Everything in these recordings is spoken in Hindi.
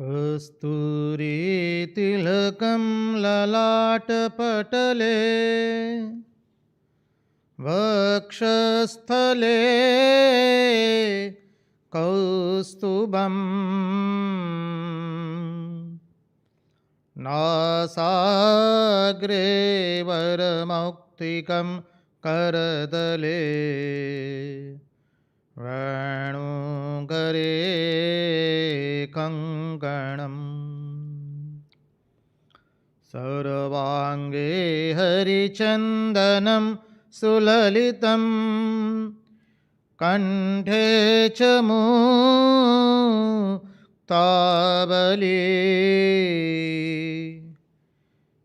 कस्तूरीतिलकं ललाटपटले वक्षस्थले कौस्तुभम् नासाग्रे वरमौक्तिकं करतले वेणुकरे कङ्कणम् सर्वाङ्गे हरिचन्दनं सुललितं कण्ठे च मुक्तावली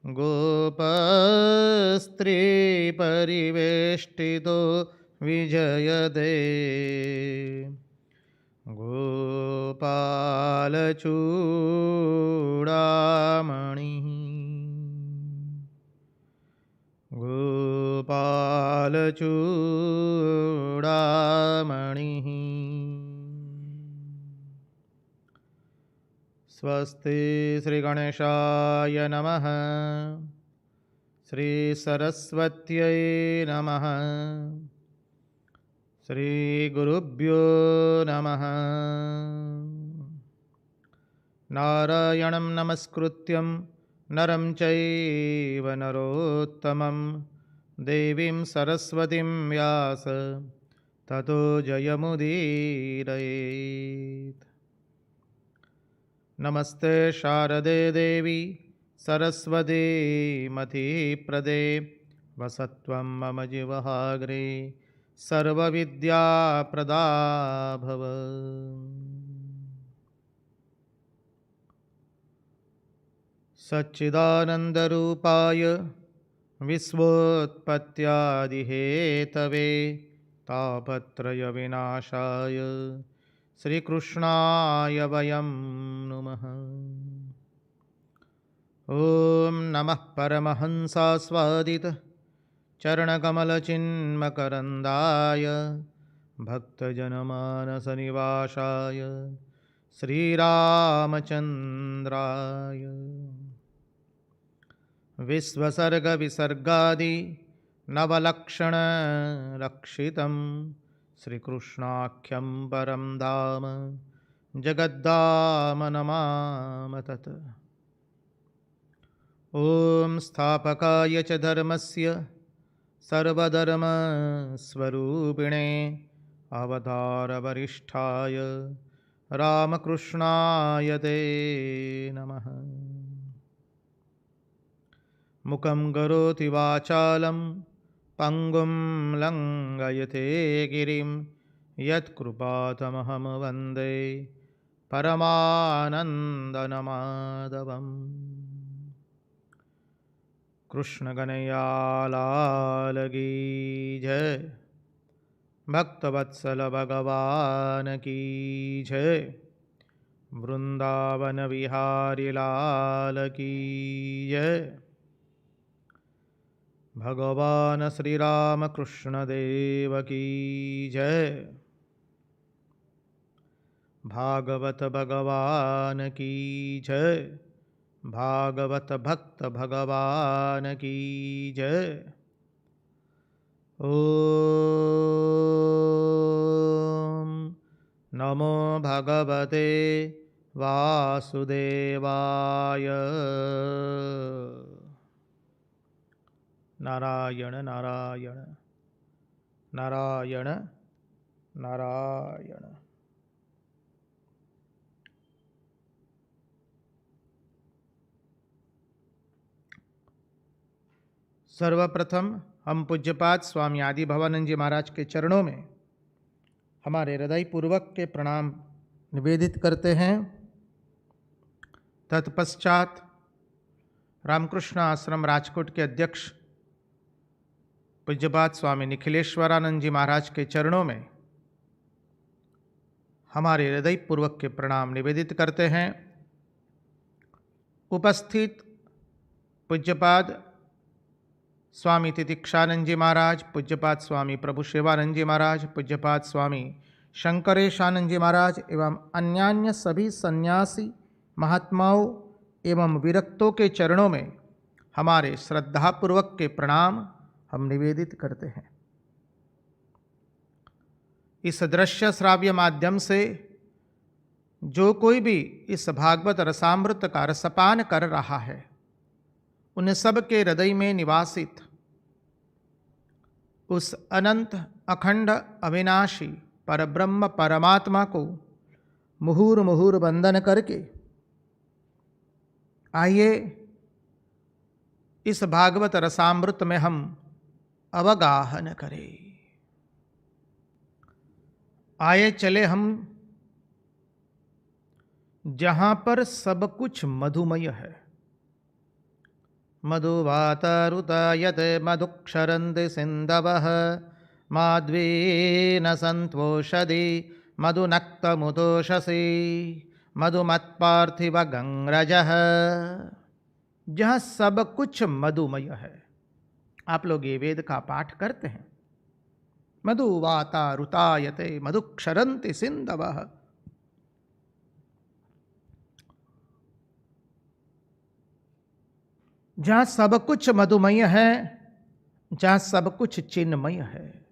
गोपस्त्रीपरिवेष्टितो विजयते गोपालचूडामणिः गोपालचूडामणिः। स्वस्ति श्रीगणेशाय नमः। श्रीसरस्वत्यै नमः। श्रीगुरुभ्यो नमः। नारायणं नमस्कृत्यं नरं चैव नरोत्तमं देवीं सरस्वतीं व्यास ततो जयमुदीरयेत्। नमस्ते शारदे देवी सरस्वती मतिप्रदे वसत्वं मम जिह्वाग्रे सर्वविद्याप्रदा भव। सच्चिदानन्दरूपाय विश्वोत्पत्त्यादिहेतवे तापत्रयविनाशाय श्रीकृष्णाय वयं नुमः। ॐ नमः परमहंसास्वादित चरणकमलचिन्मकरन्दाय भक्तजनमानसनिवासाय श्रीरामचन्द्राय विश्वसर्गविसर्गादि नवलक्षणरक्षितं श्रीकृष्णाख्यं परं धाम जगद्धाम नमामि तत्। ॐ स्थापकाय च धर्मस्य सर्वधर्मस्वरूपिणे अवतारवरिष्ठाय रामकृष्णाय ते नमः। मुखं करोति वाचालं पङ्गुं लङ्घयते गिरिं यत्कृपातमहं वन्दे परमानन्दमाधवम्। कृष्ण कन्हैया की जय। भक्तवत्सल भगवान की जय। वृंदावन विहारी लाल की जय। भगवान श्री राम कृष्ण देव की जय। भागवत भगवान की जय। भागवत भक्त भगवान की जय। ओम नमो भगवते वासुदेवाय। नारायण नारायण नारायण नारायण। सर्वप्रथम हम पूज्यपाद स्वामी आदि भवानंद जी महाराज के चरणों में हमारे हृदयपूर्वक के प्रणाम निवेदित करते हैं। तत्पश्चात रामकृष्ण आश्रम राजकोट के अध्यक्ष पूज्यपाद स्वामी निखिलेश्वरानंद जी महाराज के चरणों में हमारे हृदयपूर्वक के प्रणाम निवेदित करते हैं। उपस्थित पूज्यपाद स्वामी तितिक्षानंद जी महाराज, पूज्यपाद स्वामी प्रभु शिवानंद जी महाराज, पूज्यपाद स्वामी शंकरेशानंद जी महाराज एवं अन्यान्य सभी सन्यासी महात्माओं एवं विरक्तों के चरणों में हमारे श्रद्धापूर्वक के प्रणाम हम निवेदित करते हैं। इस दृश्य श्राव्य माध्यम से जो कोई भी इस भागवत रसामृत का रसपान कर रहा है, उन सब के हृदय में निवासित उस अनंत अखंड अविनाशी परब्रह्म परमात्मा को मुहुर मुहुर वंदन करके आइए इस भागवत रसामृत में हम अवगाहन करें। आइए चले हम जहां पर सब कुछ मधुमय है। मधुवातरुतायत मधुक्षरन्ति सिन्धवः माध्वेन सन्तोषधि मधुनक्तमुदोषसे मधुमत्पार्थिव गंग्रजः। जहाँ सब कुछ मधुमय है। आप लोग ये वेद का पाठ करते हैं। मधुवातारुतायते मधुक्षरन्ति सिन्धवः। जहाँ सब कुछ मधुमय है, जहाँ सब कुछ चिन्मय है,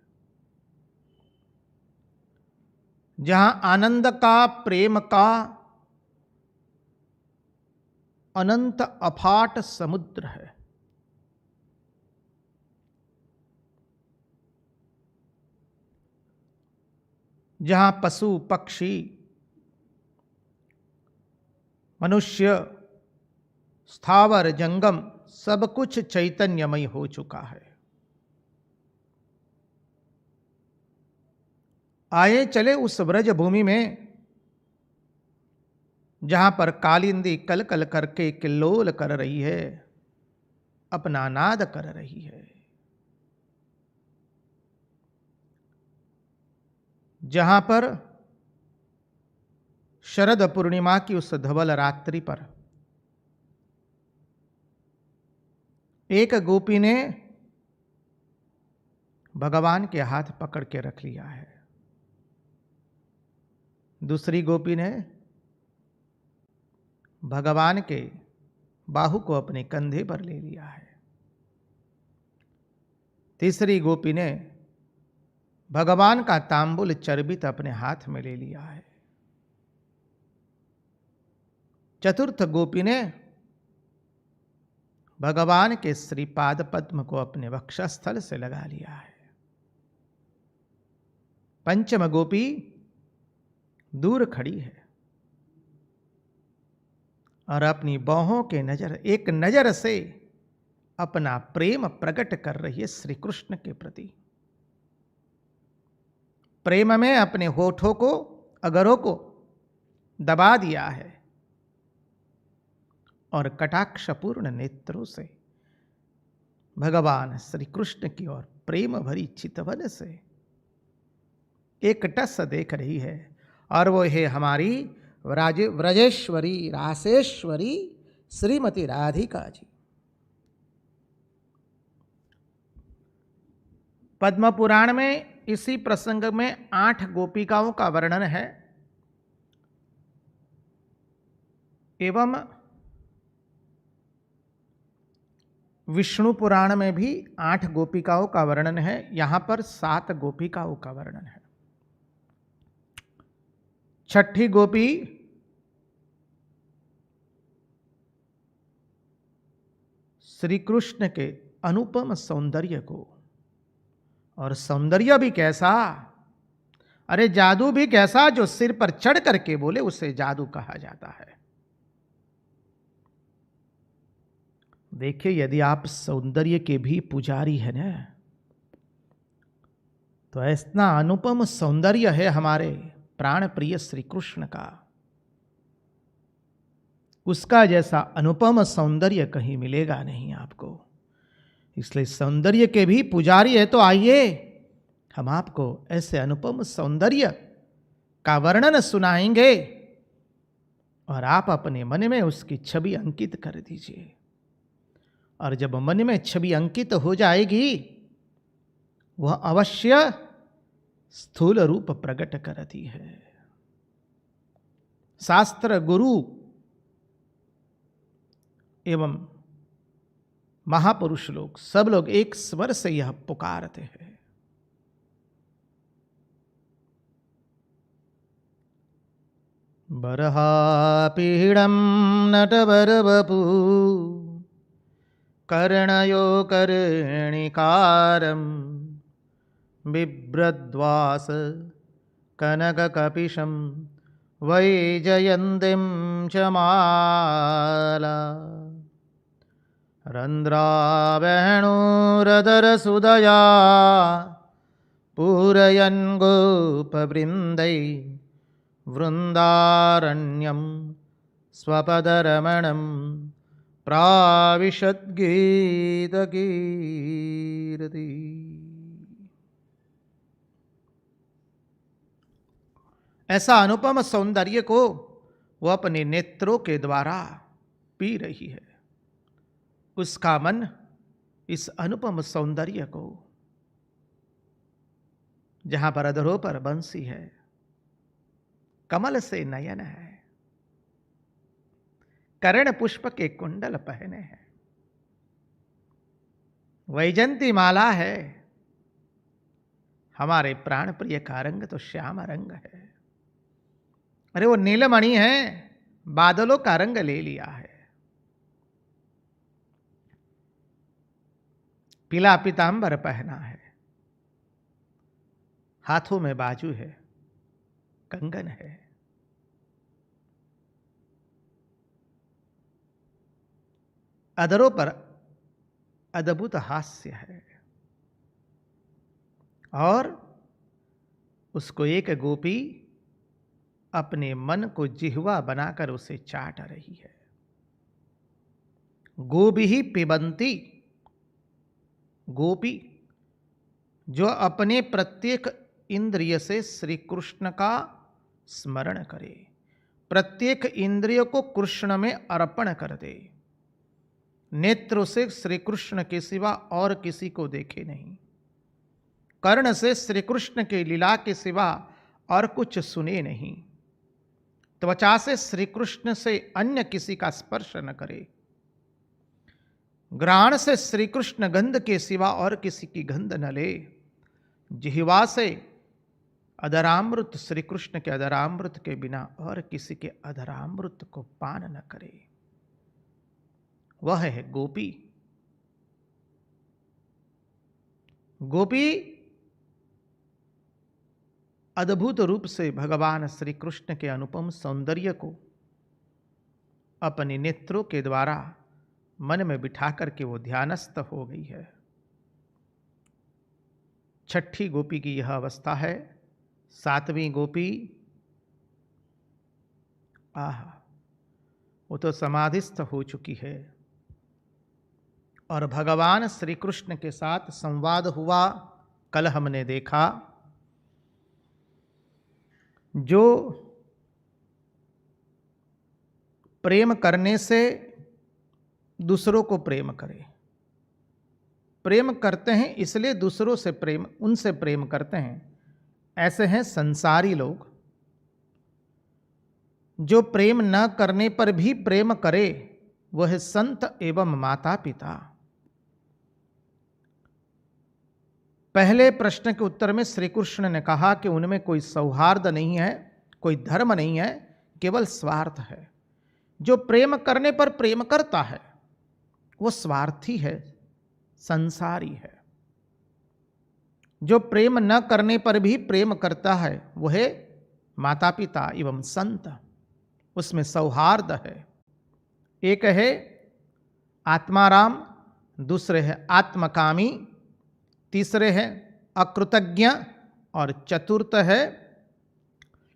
जहाँ आनंद का प्रेम का अनंत अफाट समुद्र है, जहाँ पशु पक्षी मनुष्य स्थावर जंगम सब कुछ चैतन्यमय हो चुका है। आए चले उस व्रज भूमि में जहां पर कालिंदी कल कल करके किल्लोल कर रही है, अपना नाद कर रही है। जहां पर शरद पूर्णिमा की उस धवल रात्रि पर एक गोपी ने भगवान के हाथ पकड़ के रख लिया है, दूसरी गोपी ने भगवान के बाहु को अपने कंधे पर ले लिया है, तीसरी गोपी ने भगवान का तांबुल चर्बित अपने हाथ में ले लिया है, चतुर्थ गोपी ने भगवान के श्रीपाद पद्म को अपने वक्षस्थल से लगा लिया है, पंचम गोपी दूर खड़ी है और अपनी बाहों के एक नजर से अपना प्रेम प्रकट कर रही है श्री कृष्ण के प्रति। प्रेम में अपने होठों को अगरों को दबा दिया है और कटाक्षपूर्ण नेत्रों से भगवान श्री कृष्ण की ओर प्रेम भरी चितवन से एक टस देख रही है, और वो है हमारी व्रजेश्वरी रासेश्वरी श्रीमती राधिका जी। पद्म पुराण में इसी प्रसंग में 8 गोपिकाओं का वर्णन है, एवं विष्णु पुराण में भी 8 गोपिकाओं का वर्णन है। यहां पर 7 गोपिकाओं का वर्णन है। छठी गोपी श्री कृष्ण के अनुपम सौंदर्य को, और सौंदर्य भी कैसा, अरे जादू भी कैसा, जो सिर पर चढ़ करके बोले उसे जादू कहा जाता है। देखिए, यदि आप सौंदर्य के भी पुजारी हैं ना, तो ऐसा अनुपम सौंदर्य है हमारे प्राण प्रिय श्री कृष्ण का, उसका जैसा अनुपम सौंदर्य कहीं मिलेगा नहीं आपको। इसलिए सौंदर्य के भी पुजारी है, तो आइए हम आपको ऐसे अनुपम सौंदर्य का वर्णन सुनाएंगे और आप अपने मन में उसकी छवि अंकित कर दीजिए। और जब मन में छवि अंकित हो जाएगी, वह अवश्य स्थूल रूप प्रकट करती है। शास्त्र गुरु एवं महापुरुष लोग, सब लोग एक स्वर से यह पुकारते हैं। बर्हापीडं नटवरवपु कर्णयो कर्णिकारं बिभ्रद्वास कनककपिशं वैजयन्तीं च माला रन्ध्रावेणुरदरसुदया पूरयन् गोपवृन्दै वृन्दारण्यं स्वपदरमणं प्राविशद्गीतकीर्ति। ऐसा अनुपम सौंदर्य को वो अपने नेत्रों के द्वारा पी रही है। उसका मन इस अनुपम सौंदर्य को, जहां पर अधरों पर बंसी है, कमल से नयन है, कर्ण पुष्प के कुंडल पहने हैं, वैजंती माला है, हमारे प्राण प्रिय का रंग तो श्याम रंग है। अरे वो नीलमणि है, बादलों का रंग ले लिया है। पीला पीतांबर पहना है, हाथों में बाजू है, कंगन है। अधरों पर अद्भुत हास्य है और उसको एक गोपी अपने मन को जिह्वा बनाकर उसे चाट रही है। गोभी पिबंती, गोपी जो अपने प्रत्येक इंद्रिय से श्री कृष्ण का स्मरण करे, प्रत्येक इंद्रिय को कृष्ण में अर्पण कर दे, नेत्रों से श्री कृष्ण के सिवा और किसी को देखे नहीं, कर्ण से श्री कृष्ण के लीला के सिवा और कुछ सुने नहीं, त्वचा से श्री कृष्ण से अन्य किसी का स्पर्श न करे, घ्राण से श्री कृष्ण गंध के सिवा और किसी की गंध न ले, जिह्वा से अधरामृत श्री कृष्ण के अधरामृत के बिना और किसी के अधरामृत को पान न करे। वह है गोपी। गोपी अद्भुत रूप से भगवान श्री कृष्ण के अनुपम सौंदर्य को अपने नेत्रों के द्वारा मन में बिठा करके वो ध्यानस्थ हो गई है। छठी गोपी की यह अवस्था है। सातवीं गोपी, वो तो समाधिस्थ हो चुकी है और भगवान श्री कृष्ण के साथ संवाद हुआ। कल हमने देखा जो प्रेम करने से दूसरों को प्रेम करे, प्रेम करते हैं इसलिए दूसरों से प्रेम, उनसे प्रेम करते हैं, ऐसे हैं संसारी लोग। जो प्रेम न करने पर भी प्रेम करे वह संत एवं माता पिता। पहले प्रश्न के उत्तर में श्री कृष्ण ने कहा कि उनमें कोई सौहार्द नहीं है, कोई धर्म नहीं है, केवल स्वार्थ है। जो प्रेम करने पर प्रेम करता है वो स्वार्थी है, संसारी है। जो प्रेम न करने पर भी प्रेम करता है वह माता पिता एवं संत, उसमें सौहार्द है। एक है आत्माराम, दूसरे है आत्मकामी, तीसरे है अकृतज्ञ और चतुर्थ है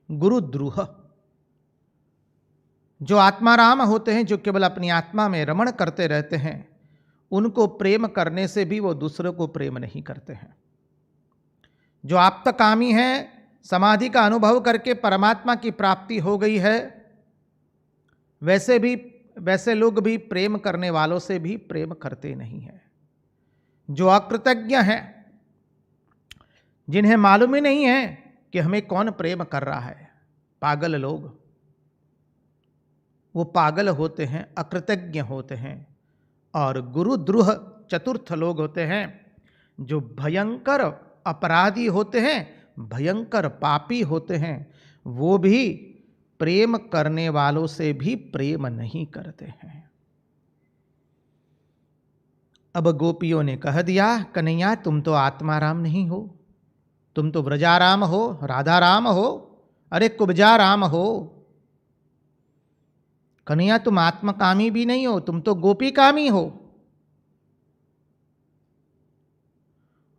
गुरुद्रोह। जो आत्माराम होते हैं, जो केवल अपनी आत्मा में रमण करते रहते हैं, उनको प्रेम करने से भी वो दूसरों को प्रेम नहीं करते हैं। जो आप्तकामी हैं, समाधि का अनुभव करके परमात्मा की प्राप्ति हो गई है, वैसे लोग भी प्रेम करने वालों से भी प्रेम करते नहीं हैं। जो अकृतज्ञ हैं, जिन्हें मालूम ही नहीं है कि हमें कौन प्रेम कर रहा है, पागल लोग, वो पागल होते हैं, अकृतज्ञ होते हैं, और गुरुद्रोह चतुर्थ लोग होते हैं जो भयंकर अपराधी होते हैं, भयंकर पापी होते हैं। वो भी प्रेम करने वालों से भी प्रेम नहीं करते हैं। अब गोपियों ने कह दिया, कन्हैया तुम तो आत्माराम नहीं हो, तुम तो व्रजाराम हो, राधाराम हो, अरे कुब्जाराम हो। कन्हैया तुम आत्मकामी भी नहीं हो, तुम तो गोपीकामी हो।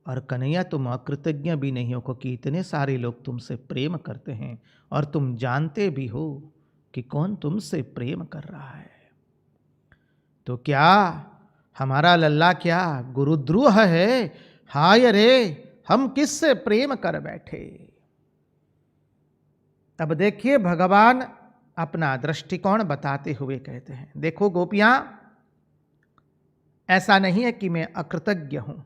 और कन्हैया तुम अकृतज्ञ भी नहीं हो, क्योंकि इतने सारे लोग तुमसे प्रेम करते हैं और तुम जानते भी हो कि कौन तुमसे प्रेम कर रहा है। तो क्या हमारा लल्ला क्या गुरुद्रोह है? हाय रे, हम किससे प्रेम कर बैठे। तब देखिए भगवान अपना दृष्टिकोण बताते हुए कहते हैं, देखो गोपियां, ऐसा नहीं है कि मैं अकृतज्ञ हूं।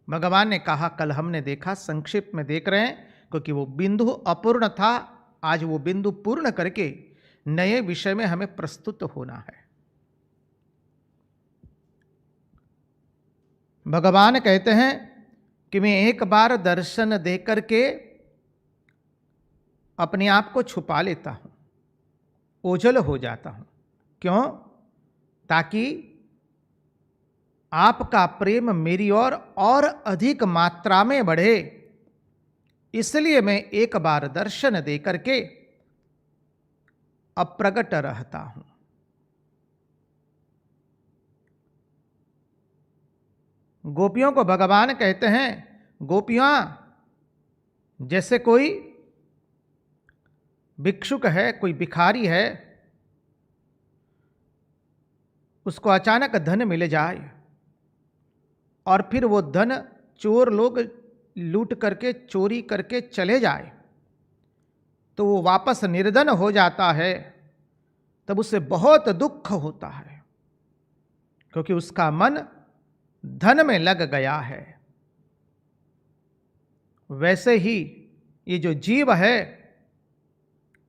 भगवान ने कहा, कल हमने देखा, संक्षिप्त में देख रहे हैं क्योंकि वो बिंदु अपूर्ण था, आज वो बिंदु पूर्ण करके नए विषय में हमें प्रस्तुत होना है। भगवान कहते हैं कि मैं एक बार दर्शन देकर के अपने आप को छुपा लेता हूं, ओझल हो जाता हूं। क्यों? ताकि आपका प्रेम मेरी ओर और अधिक मात्रा में बढ़े। इसलिए मैं एक बार दर्शन देकर के अप्रगट रहता हूं। गोपियों को भगवान कहते हैं, गोपियां, जैसे कोई भिक्षुक है, कोई भिखारी है, उसको अचानक धन मिल जाए और फिर वो धन चोर लोग लूट करके, चोरी करके चले जाए, तो वो वापस निर्धन हो जाता है। तब उसे बहुत दुख होता है, क्योंकि उसका मन धन में लग गया है। वैसे ही ये जो जीव है,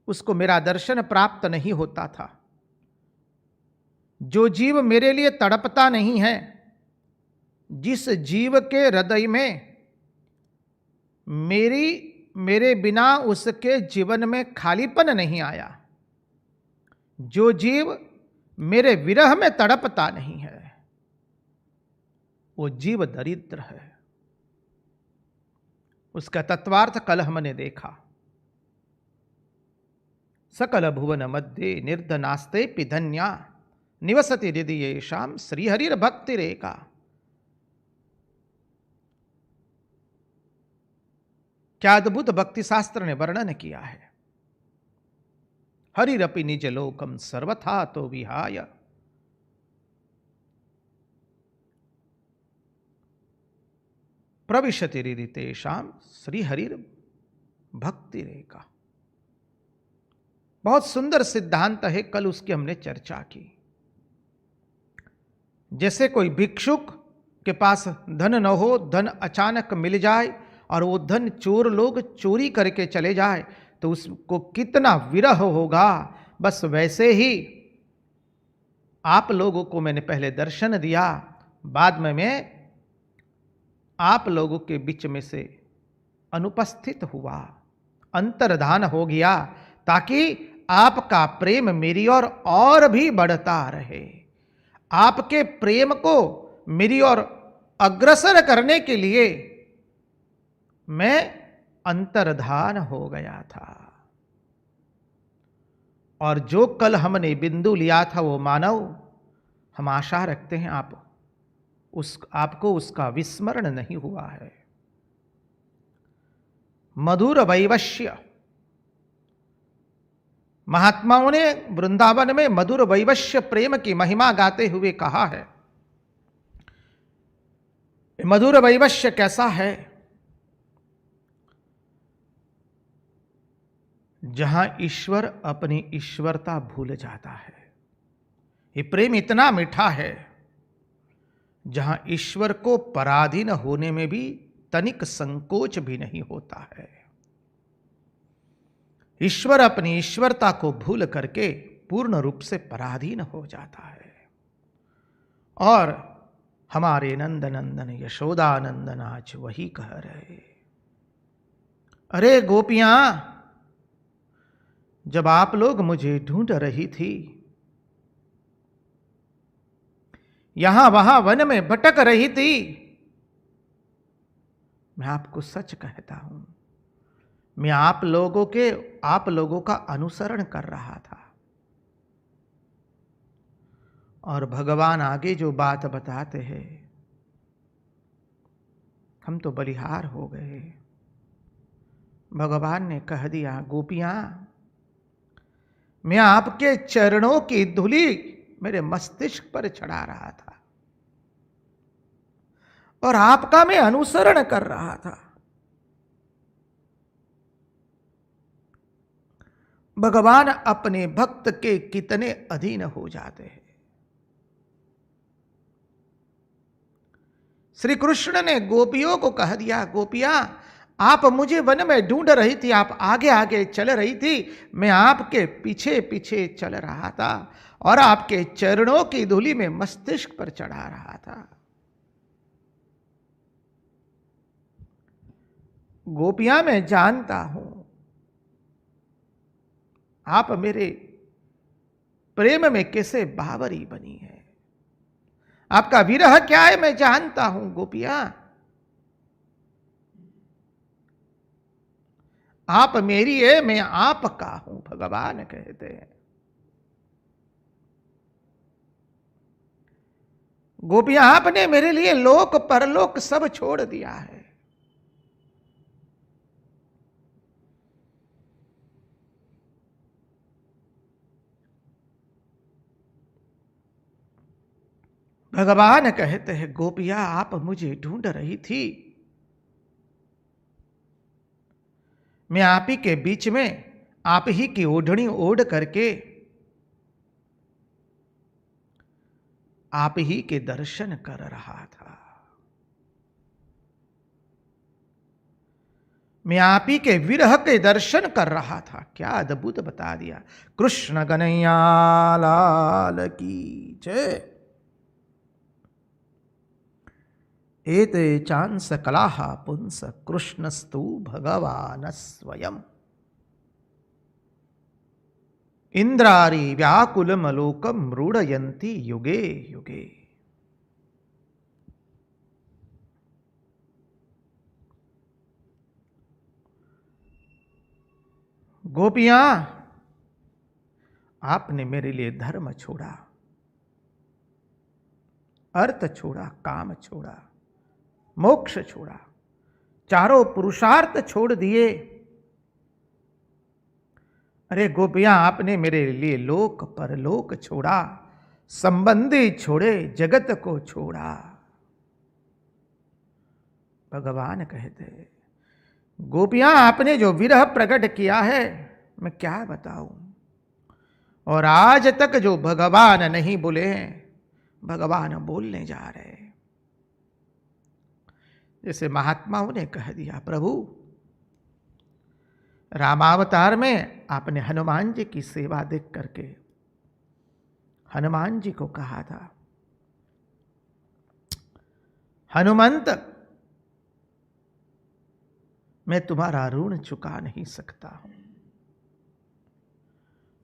उसको मेरा दर्शन प्राप्त नहीं होता था। जो जीव मेरे लिए तड़पता नहीं है, जिस जीव के हृदय में मेरे बिना उसके जीवन में खालीपन नहीं आया, जो जीव मेरे विरह में तड़पता नहीं है, वो जीव दरिद्र है। उसका तत्वार्थ कल हमने देखा। सकल भुवन मध्य निर्धनास्ते पिधन्या निवसति हृदयेषां श्रीहरिर भक्तिरेका। क्या अद्भुत भक्ति शास्त्र ने वर्णन किया है। हरिरपि निज लोकम सर्वथा तो विहाय प्रविशति हृदितेषां श्रीहरिर भक्तिरेका। बहुत सुंदर सिद्धांत है, कल उसकी हमने चर्चा की। जैसे कोई भिक्षुक के पास धन न हो, धन अचानक मिल जाए और वो धन चोर लोग चोरी करके चले जाए, तो उसको कितना विरह होगा। बस वैसे ही आप लोगों को मैंने पहले दर्शन दिया, बाद में मैं आप लोगों के बीच में से अनुपस्थित हुआ, अंतर्धान हो गया, ताकि आपका प्रेम मेरी ओर और भी बढ़ता रहे। आपके प्रेम को मेरी ओर अग्रसर करने के लिए मैं अंतर्धान हो गया था। और जो कल हमने बिंदु लिया था वो मानव, हम आशा रखते हैं आपको उसका विस्मरण नहीं हुआ है। मधुर वैवश्य, महात्माओं ने वृंदावन में मधुर वैवश्य प्रेम की महिमा गाते हुए कहा है। मधुर वैवश्य कैसा है? जहां ईश्वर अपनी ईश्वरता भूल जाता है। ये प्रेम इतना मीठा है जहां ईश्वर को पराधीन होने में भी तनिक संकोच भी नहीं होता है। ईश्वर अपनी ईश्वरता को भूल करके पूर्ण रूप से पराधीन हो जाता है। और हमारे नंद नंदन यशोदा नंदन आज वही कह रहे, अरे गोपियां, जब आप लोग मुझे ढूंढ रही थी, यहां वहां वन में भटक रही थी, मैं आपको सच कहता हूं, मैं आप लोगों का अनुसरण कर रहा था। और भगवान आगे जो बात बताते हैं, हम तो बलिहार हो गए। भगवान ने कह दिया, गोपियां, मैं आपके चरणों की धूलि मेरे मस्तिष्क पर चढ़ा रहा था और आपका मैं अनुसरण कर रहा था। भगवान अपने भक्त के कितने अधीन हो जाते हैं। श्री कृष्ण ने गोपियों को कह दिया, गोपियां, आप मुझे वन में ढूंढ रही थी, आप आगे आगे चल रही थी, मैं आपके पीछे पीछे चल रहा था और आपके चरणों की धूलि में मस्तिष्क पर चढ़ा रहा था। गोपियां, मैं जानता हूं आप मेरे प्रेम में कैसे बावरी बनी है, आपका विरह क्या है मैं जानता हूं। गोपियां, आप मेरी है, मैं आपका हूं, भगवान कहते हैं। गोपियां, आपने मेरे लिए लोक परलोक सब छोड़ दिया है। भगवान कहते हैं, गोपियां, आप मुझे ढूंढ रही थी, मैं आप ही के बीच में आप ही की ओढ़नी ओढ़ करके आप ही के दर्शन कर रहा था। मैं आप ही के विरह के दर्शन कर रहा था। क्या अद्भुत बता दिया। कृष्ण कन्हैया लाल की जय। एते चांस कलाह पुंस कृष्णस्तु भगवान स्वयं। इंद्रारी व्याकुलमलोकम मृडयन्ति युगे युगे। गोपियां, आपने मेरे लिए धर्म छोड़ा, अर्थ छोड़ा, काम छोड़ा, मोक्ष छोड़ा, चारों पुरुषार्थ छोड़ दिए। अरे गोपियां, आपने मेरे लिए लोक परलोक छोड़ा, संबंधी छोड़े, जगत को छोड़ा। भगवान कहते, गोपियां, आपने जो विरह प्रकट किया है मैं क्या बताऊं। और आज तक जो भगवान नहीं बोले हैं, भगवान बोलने जा रहे हैं। जैसे महात्माओं ने कह दिया, प्रभु रामावतार में आपने हनुमान जी की सेवा देख करके हनुमान जी को कहा था, हनुमंत, मैं तुम्हारा ऋण चुका नहीं सकता हूं।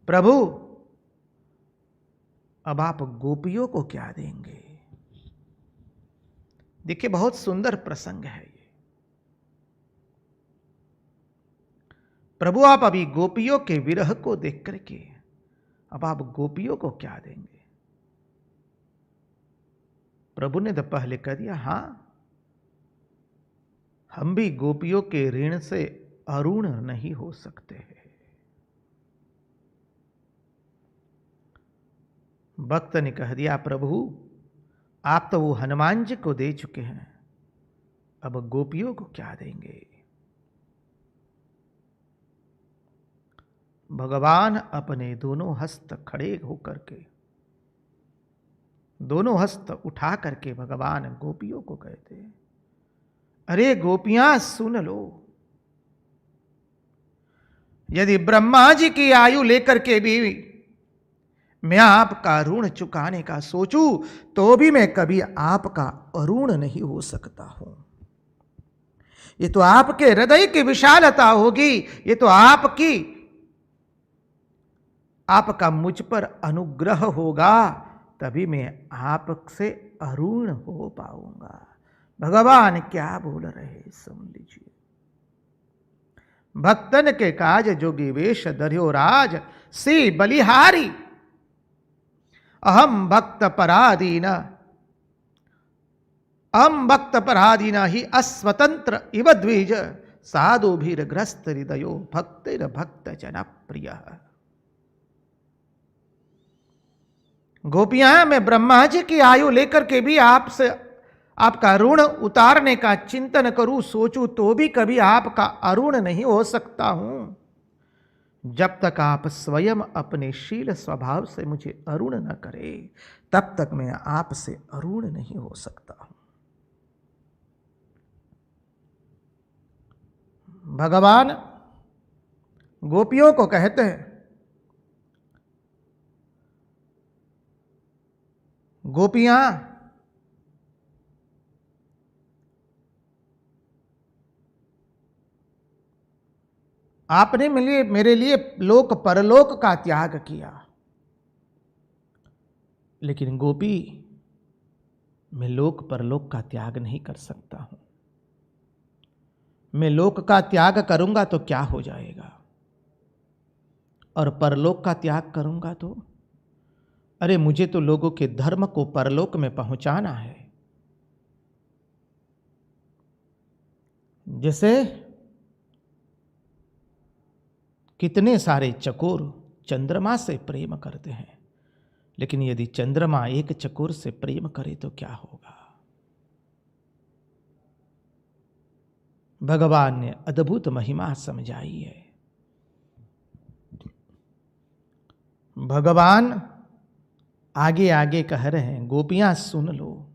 प्रभु, अब आप गोपियों को क्या देंगे। देखिए, बहुत सुंदर प्रसंग है ये। प्रभु, आप अभी गोपियों के विरह को देख करके अब आप गोपियों को क्या देंगे। प्रभु ने तो पहले कह दिया, हां, हम भी गोपियों के ऋण से अऋण नहीं हो सकते हैं। भक्त ने कह दिया, प्रभु आप तो वो हनुमान जी को दे चुके हैं, अब गोपियों को क्या देंगे। भगवान अपने दोनों हस्त खड़े होकर के, दोनों हस्त उठा करके भगवान गोपियों को कहते हैं, अरे गोपियां सुन लो, यदि ब्रह्मा जी की आयु लेकर के भी मैं आपका ऋण चुकाने का सोचूं तो भी मैं कभी आपका अऋण नहीं हो सकता हूं। ये तो आपके हृदय की विशालता होगी, ये तो आपका मुझ पर अनुग्रह होगा, तभी मैं आपसे अऋण हो पाऊंगा। भगवान क्या बोल रहे हैं सुन लीजिए। भक्तन के काज जोगी वेश धर्यो राज, सी बलिहारी अहम भक्त पराधीन ही अस्वतंत्र इव द्विज, साधुभिर्ग्रस्त हृदयो भक्तिर भक्त जन प्रिय। गोपियां, मैं ब्रह्मा जी की आयु लेकर के भी आपसे आपका ऋण उतारने का चिंतन करूं, सोचूं तो भी कभी आपका अऋण नहीं हो सकता हूं। जब तक आप स्वयं अपने शील स्वभाव से मुझे अऋण न करें, तब तक मैं आपसे अऋण नहीं हो सकता हूं। भगवान गोपियों को कहते हैं, गोपियां, आपने मेरे लिए लोक परलोक का त्याग किया, लेकिन गोपी, मैं लोक परलोक का त्याग नहीं कर सकता हूं। मैं लोक का त्याग करूंगा तो क्या हो जाएगा, और परलोक का त्याग करूंगा तो, अरे मुझे तो लोगों के धर्म को परलोक में पहुंचाना है। जैसे कितने सारे चकोर चंद्रमा से प्रेम करते हैं, लेकिन यदि चंद्रमा एक चकोर से प्रेम करे तो क्या होगा। भगवान ने अद्भुत महिमा समझाई है। भगवान आगे आगे कह रहे हैं, गोपियां सुन लो,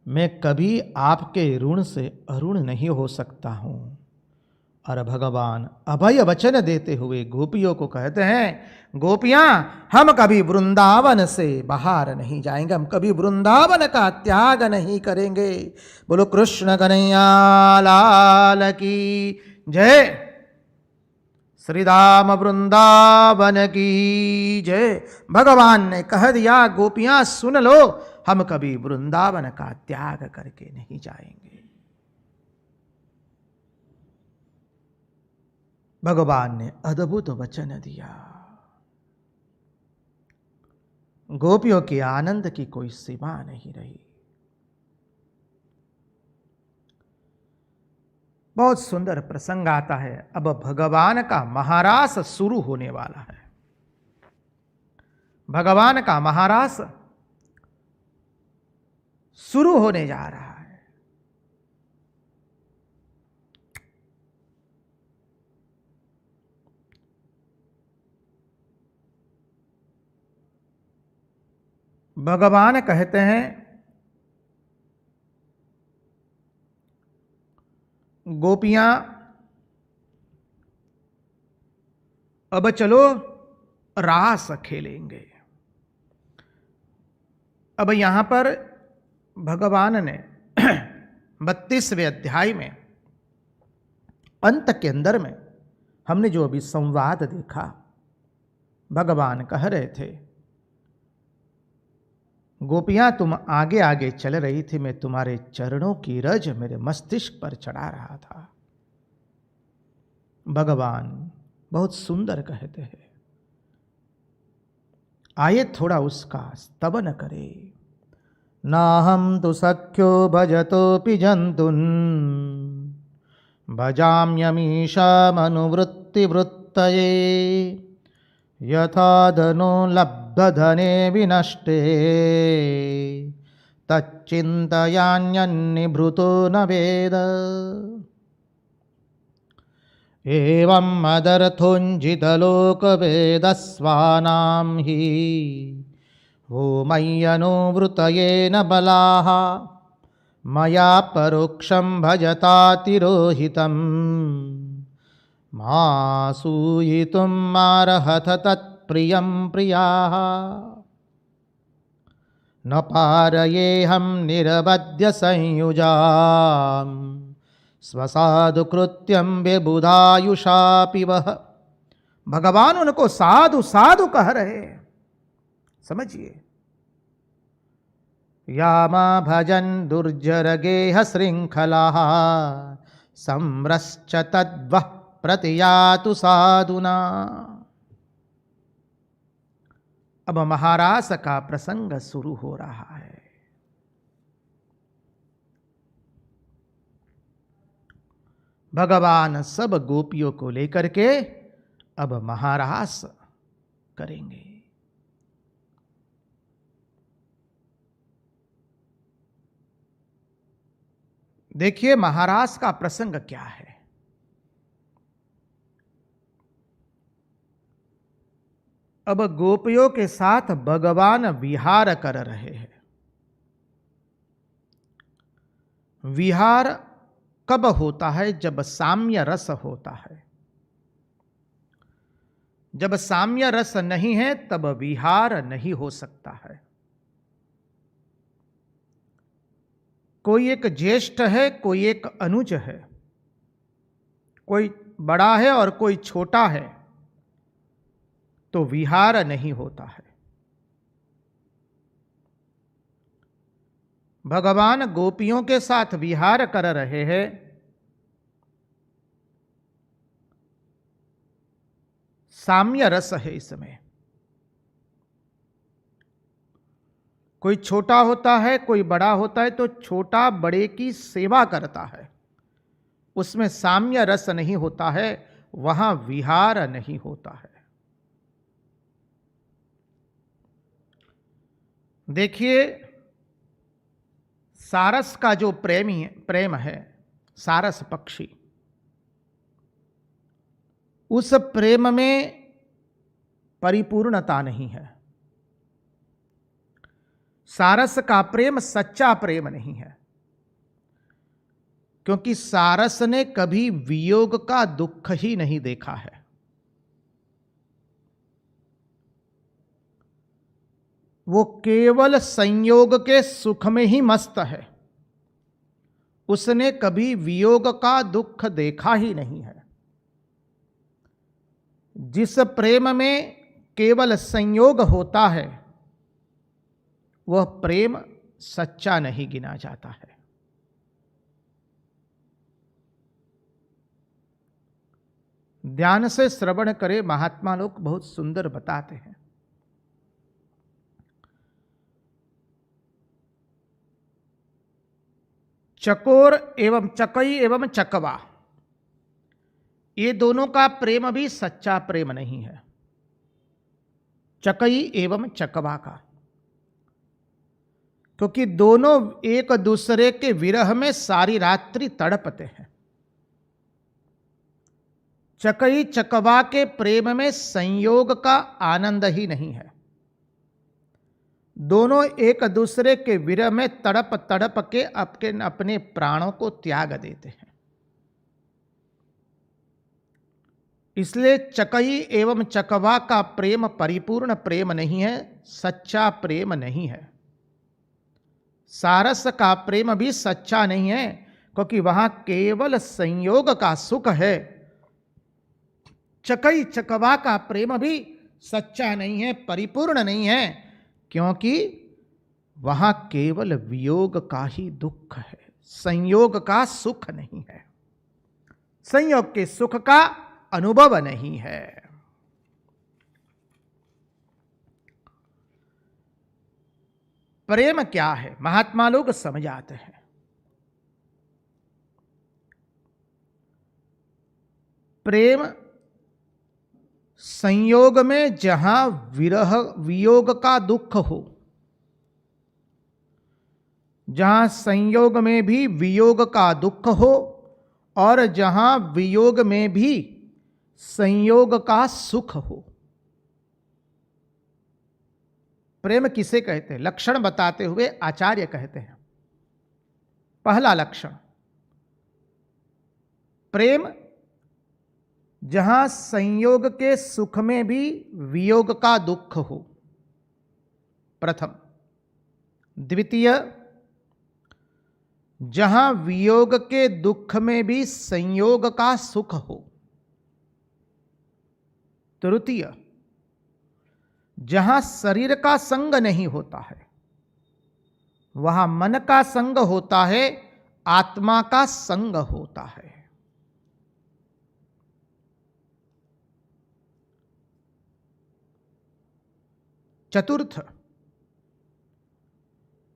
मैं कभी आपके ऋण से अऋण नहीं हो सकता हूं। और भगवान अभय वचन देते हुए गोपियों को कहते हैं, गोपियां, हम कभी वृंदावन से बाहर नहीं जाएंगे, हम कभी वृंदावन का त्याग नहीं करेंगे। बोलो कृष्ण कन्हैया लाल की जय, श्री राम वृंदावन की जय। भगवान ने कह दिया, गोपियां सुन लो, हम कभी वृंदावन का त्याग करके नहीं जाएंगे। भगवान ने अद्भुत वचन दिया। गोपियों के आनंद की कोई सीमा नहीं रही। बहुत सुंदर प्रसंग आता है। अब भगवान का महारास शुरू होने वाला है। भगवान का महारास शुरू होने जा रहा है। भगवान कहते हैं, गोपियां, अब चलो रास खेलेंगे। अब यहां पर भगवान ने 32वें अध्याय में अंत के अंदर में हमने जो अभी संवाद देखा, भगवान कह रहे थे, गोपियां तुम आगे आगे चल रही थी, मैं तुम्हारे चरणों की रज मेरे मस्तिष्क पर चढ़ा रहा था। भगवान बहुत सुंदर कहते हैं, आइए थोड़ा उसका स्तवन करे। नाहं तु सख्यो भजतोऽपि जन्तून्, भजाम्यमीशामनुवृत्तिवृत्तये, यथा धनो लब्धधने विनष्टे, तच्चिन्तयान्यन्निभृतो न वेद। एवं मदर्थोञ्जितलोकवेदस्वानां हि वो मय्यनुवृतये न बलाः, मया परोक्षं भजतातिरोहितं, मासूयितुम् आर्हथ तत्प्रियं प्रियाः न पारयेऽहं निरवध्य संयुजाम् स्वसाधु कृत्यं विबुधायुषापि वह। भगवान उनको साधु साधु कह रहे हैं, समझिए। यामा भजन दुर्जर गेह श्रृंखला सम्रश्च तद्वः प्रतियातु साधुना। अब महारास का प्रसंग शुरू हो रहा है। भगवान सब गोपियों को लेकर के अब महारास करेंगे। देखिए महारास का प्रसंग क्या है। अब गोपियों के साथ भगवान विहार कर रहे हैं। विहार कब होता है? जब साम्य रस होता है। जब साम्य रस नहीं है तब विहार नहीं हो सकता है। कोई एक ज्येष्ठ है, कोई एक अनुज है, कोई बड़ा है और कोई छोटा है, तो विहार नहीं होता है। भगवान गोपियों के साथ विहार कर रहे हैं। साम्य रस है इसमें। कोई छोटा होता है, कोई बड़ा होता है, तो छोटा बड़े की सेवा करता है, उसमें साम्य रस नहीं होता है, वहां विहार नहीं होता है। देखिए सारस का जो प्रेम है, सारस पक्षी, उस प्रेम में परिपूर्णता नहीं है। सारस का प्रेम सच्चा प्रेम नहीं है, क्योंकि सारस ने कभी वियोग का दुख ही नहीं देखा है। वो केवल संयोग के सुख में ही मस्त है। उसने कभी वियोग का दुख देखा ही नहीं है। जिस प्रेम में केवल संयोग होता है वह प्रेम सच्चा नहीं गिना जाता है। ध्यान से श्रवण करें, महात्मा लोग बहुत सुंदर बताते हैं। चकोर एवं चकई एवं चकवा, ये दोनों का प्रेम भी सच्चा प्रेम नहीं है। चकई एवं चकवा का, क्योंकि दोनों एक दूसरे के विरह में सारी रात्रि तड़पते हैं। चकई चकवा के प्रेम में संयोग का आनंद ही नहीं है। दोनों एक दूसरे के विरह में तड़प तड़प के अपने प्राणों को त्याग देते हैं। इसलिए चकई एवं चकवा का प्रेम परिपूर्ण प्रेम नहीं है, सच्चा प्रेम नहीं है। सारस का प्रेम भी सच्चा नहीं है, क्योंकि वहां केवल संयोग का सुख है। चकई चकवा का प्रेम भी सच्चा नहीं है, परिपूर्ण नहीं है, क्योंकि वहां केवल वियोग का ही दुख है, संयोग का सुख नहीं है। संयोग के सुख का अनुभव नहीं है। प्रेम क्या है महात्मा लोग समझाते हैं। प्रेम संयोग में जहां विरह वियोग का दुख हो, जहां संयोग में भी वियोग का दुख हो और जहां वियोग में भी संयोग का सुख हो। प्रेम किसे कहते हैं? लक्षण बताते हुए आचार्य कहते हैं। पहला लक्षण, प्रेम जहां संयोग के सुख में भी वियोग का दुख हो, प्रथम। द्वितीय, जहां वियोग के दुख में भी संयोग का सुख हो। तृतीय, जहां शरीर का संग नहीं होता है, वहां मन का संग होता है, आत्मा का संग होता है। चतुर्थ,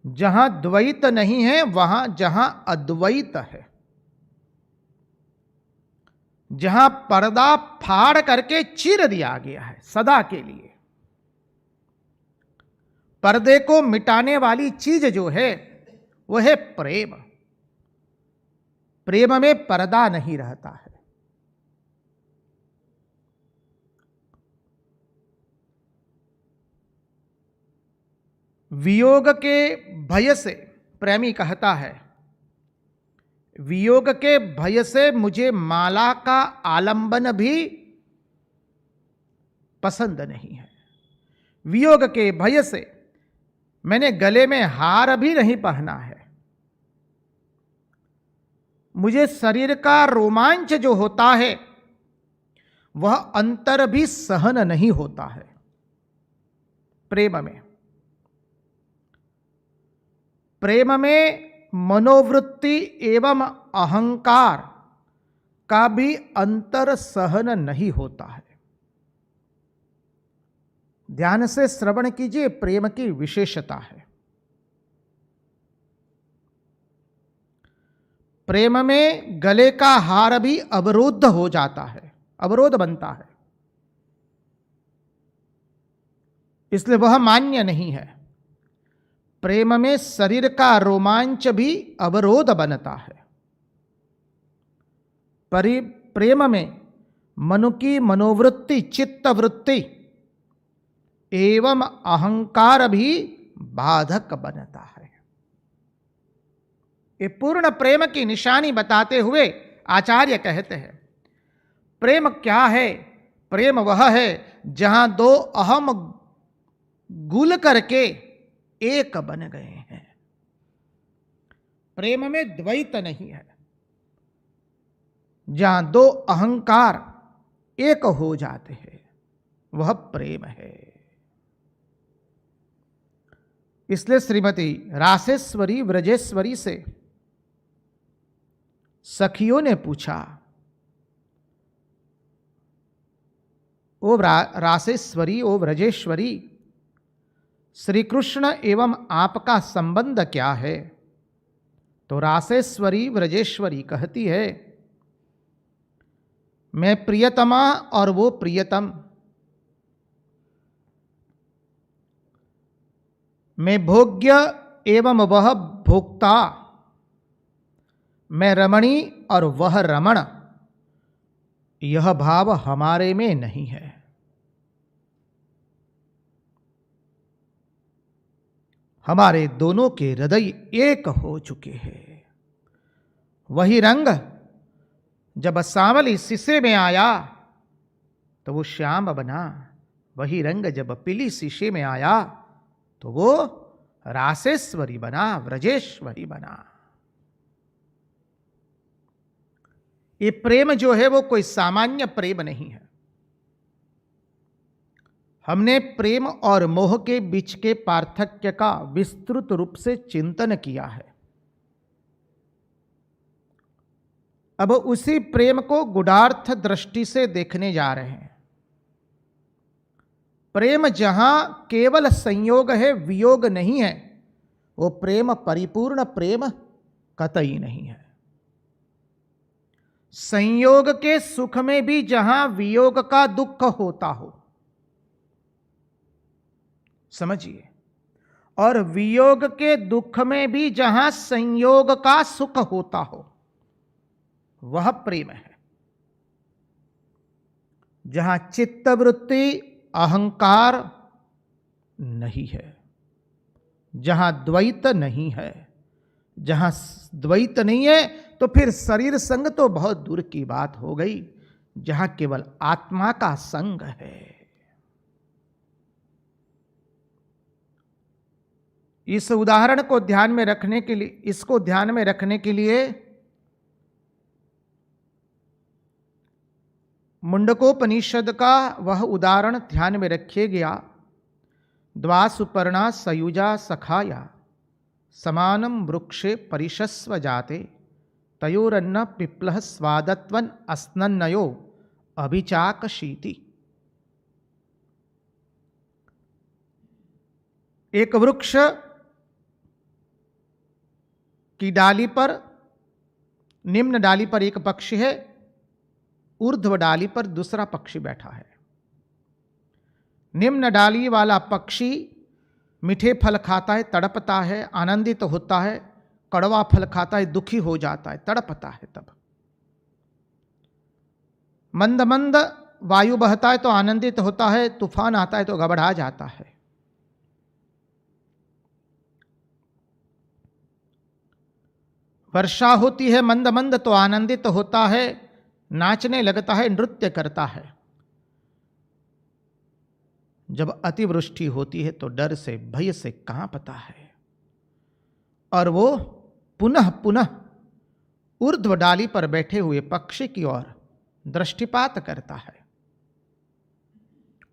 जहां द्वैत नहीं है वहां जहां अद्वैत है, जहां पर्दा फाड़ करके चीर दिया गया है सदा के लिए। पर्दे को मिटाने वाली चीज जो है वह है प्रेम। प्रेम में पर्दा नहीं रहता है। वियोग के भय से, प्रेमी कहता है, वियोग के भय से मुझे माला का आलंबन भी पसंद नहीं है। वियोग के भय से मैंने गले में हार भी नहीं पहना है। मुझे शरीर का रोमांच जो होता है वह अंतर भी सहन नहीं होता है प्रेम में। प्रेम में मनोवृत्ति एवं अहंकार का भी अंतर सहन नहीं होता है। ध्यान से श्रवण कीजिए, प्रेम की विशेषता है। प्रेम में गले का हार भी अवरुद्ध हो जाता है, अवरोध बनता है, इसलिए वह मान्य नहीं है। प्रेम में शरीर का रोमांच भी अवरोध बनता है। प्रेम में मनु की मनोवृत्ति, चित्त वृत्ति एवं अहंकार भी बाधक बनता है। ये पूर्ण प्रेम की निशानी बताते हुए आचार्य कहते हैं, प्रेम क्या है? प्रेम वह है जहां दो अहम गुल करके एक बन गए हैं। प्रेम में द्वैत नहीं है। जहां दो अहंकार एक हो जाते हैं वह प्रेम है। इसलिए श्रीमती रासेश्वरी व्रजेश्वरी से सखियों ने पूछा, ओ रासेश्वरी, ओ व्रजेश्वरी, श्री कृष्ण एवं आपका संबंध क्या है? तो रासेश्वरी व्रजेश्वरी कहती है, मैं प्रियतमा और वो प्रियतम, मैं भोग्य एवं वह भोक्ता, मैं रमणी और वह रमण, यह भाव हमारे में नहीं है। हमारे दोनों के हृदय एक हो चुके हैं। वही रंग जब सांवली शीशे में आया तो वो श्याम बना, वही रंग जब पीली शीशे में आया तो वो रासेश्वरी बना, व्रजेश्वरी बना। ये प्रेम जो है वो कोई सामान्य प्रेम नहीं है। हमने प्रेम और मोह के बीच के पार्थक्य का विस्तृत रूप से चिंतन किया है। अब उसी प्रेम को गूढ़ार्थ दृष्टि से देखने जा रहे हैं। प्रेम जहां केवल संयोग है, वियोग नहीं है, वो प्रेम परिपूर्ण प्रेम कतई नहीं है। संयोग के सुख में भी जहां वियोग का दुख होता हो, समझिए, और वियोग के दुख में भी जहां संयोग का सुख होता हो, वह प्रेम है। जहां चित्तवृत्ति अहंकार नहीं है, जहां द्वैत नहीं है, जहां द्वैत नहीं है तो फिर शरीर संग तो बहुत दूर की बात हो गई। जहां केवल आत्मा का संग है। इस उदाहरण को ध्यान में रखने के लिए, इसको ध्यान में रखने के लिए मुंडकोपनिषद का वह उदाहरण ध्यान में रखिएगा। द्वासुपर्णा सयुजा सखाया समानम वृक्षे परिशस्व जाते तयोरन्न पिप्लह स्वादत्वन अस्नन्नयो अभिचाकशीति। एक वृक्ष की डाली पर, निम्न डाली पर एक पक्षी है, ऊर्ध्व डाली पर दूसरा पक्षी बैठा है। निम्न डाली वाला पक्षी मीठे फल खाता है, तड़पता है, आनंदित होता है। कड़वा फल खाता है, दुखी हो जाता है, तड़पता है। तब मंद मंद वायु बहता है तो आनंदित होता है, तूफान आता है तो घबरा जाता है। वर्षा होती है मंद मंद तो आनंदित होता है, नाचने लगता है, नृत्य करता है। जब अतिवृष्टि होती है तो डर से, भय से कांपता है और वो पुनः पुनः ऊर्ध्व डाली पर बैठे हुए पक्षी की ओर दृष्टिपात करता है।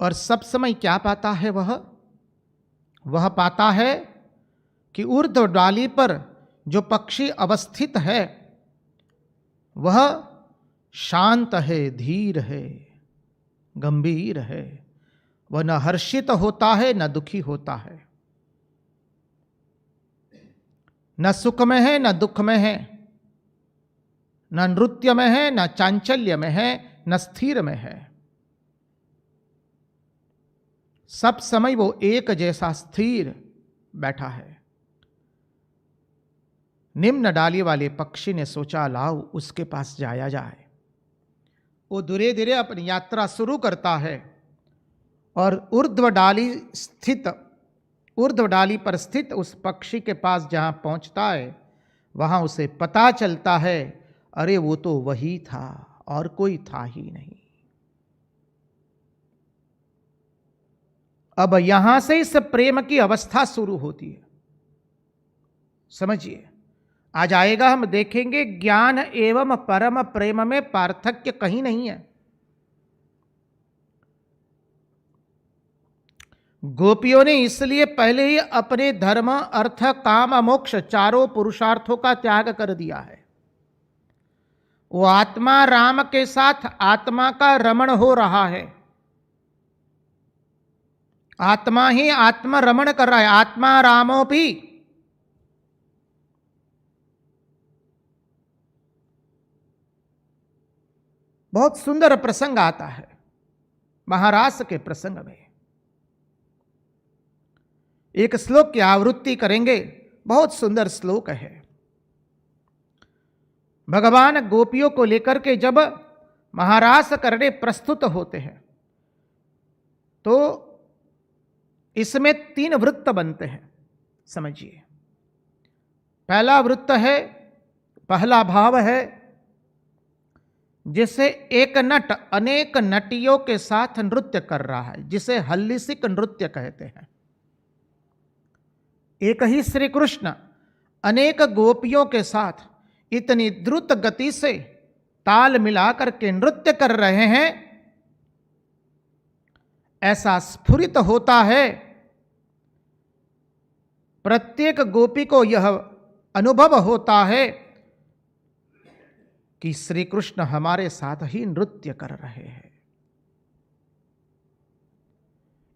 और सब समय क्या पाता है वह पाता है कि ऊर्ध्व डाली पर जो पक्षी अवस्थित है वह शांत है, धीर है, गंभीर है। वह न हर्षित होता है न दुखी होता है, न सुख में है न दुख में है, न नृत्य में है न चांचल्य में है, न स्थिर में है। सब समय वो एक जैसा स्थिर बैठा है। निम्न डाली वाले पक्षी ने सोचा, लाओ उसके पास जाया जाए। वो धीरे धीरे अपनी यात्रा शुरू करता है और ऊर्ध्व डाली पर स्थित उस पक्षी के पास जहां पहुंचता है वहां उसे पता चलता है, अरे वो तो वही था और कोई था ही नहीं। अब यहां से इस प्रेम की अवस्था शुरू होती है। समझिए, आज आएगा, हम देखेंगे ज्ञान एवं परम प्रेम में पार्थक्य कहीं नहीं है। गोपियों ने इसलिए पहले ही अपने धर्म, अर्थ, काम, मोक्ष चारों पुरुषार्थों का त्याग कर दिया है। वो आत्मा राम के साथ आत्मा का रमण हो रहा है। आत्मा ही आत्मा रमण कर रहा है। आत्मा रामोपि। बहुत सुंदर प्रसंग आता है महारास के प्रसंग में। एक श्लोक की आवृत्ति करेंगे, बहुत सुंदर श्लोक है। भगवान गोपियों को लेकर के जब महारास करने प्रस्तुत होते हैं तो इसमें 3 वृत्त बनते हैं। समझिए, पहला वृत्त है, पहला भाव है जिसे एक नट अनेक नटियों के साथ नृत्य कर रहा है, जिसे हल्लिसिक नृत्य कहते हैं। एक ही श्री कृष्ण अनेक गोपियों के साथ इतनी द्रुत गति से ताल मिलाकर के नृत्य कर रहे हैं, ऐसा स्फुरित होता है। प्रत्येक गोपी को यह अनुभव होता है कि श्री कृष्ण हमारे साथ ही नृत्य कर रहे हैं।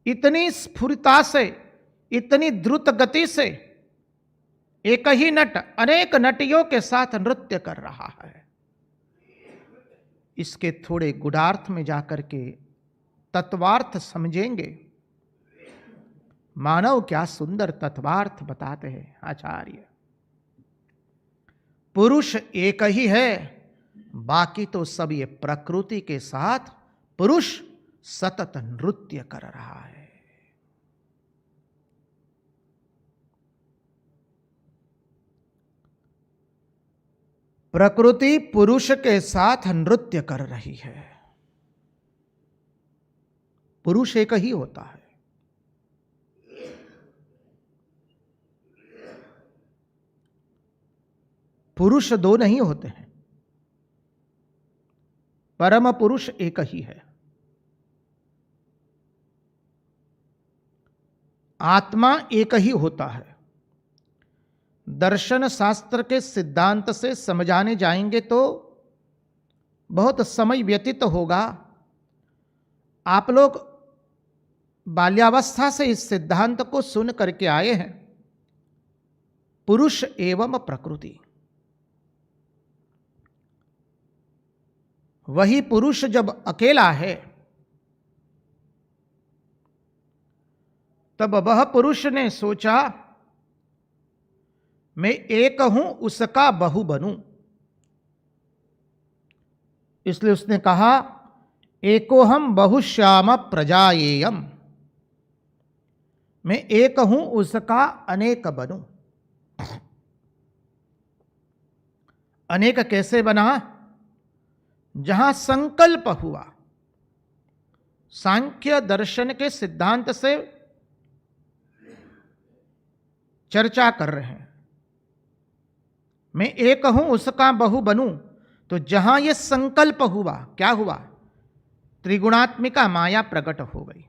इतनी स्फुरता से, इतनी द्रुत गति से एक ही नट अनेक नटियों के साथ नृत्य कर रहा है। इसके थोड़े गुडार्थ में जाकर के तत्वार्थ समझेंगे। मानव क्या सुंदर तत्वार्थ बताते हैं आचार्य। पुरुष एक ही है, बाकी तो सब ये प्रकृति के साथ पुरुष सतत नृत्य कर रहा है। प्रकृति पुरुष के साथ नृत्य कर रही है। पुरुष एक ही होता है। पुरुष दो नहीं होते हैं, परम पुरुष एक ही है। आत्मा एक ही होता है। दर्शन शास्त्र के सिद्धांत से समझाने जाएंगे तो बहुत समय व्यतीत होगा। आप लोग बाल्यावस्था से इस सिद्धांत को सुन करके आए हैं, पुरुष एवं प्रकृति। वही पुरुष जब अकेला है तब वह पुरुष ने सोचा मैं एक हूं, उसका बहु बनूं। इसलिए उसने कहा एकोहम बहुश्याम प्रजायेयम, मैं एक हूं, उसका अनेक बनूं। अनेक कैसे बना? जहां संकल्प हुआ। सांख्य दर्शन के सिद्धांत से चर्चा कर रहे हैं, मैं एक हूं, उसका बहु बनूं। तो जहां यह संकल्प हुआ, क्या हुआ? त्रिगुणात्मिका माया प्रकट हो गई।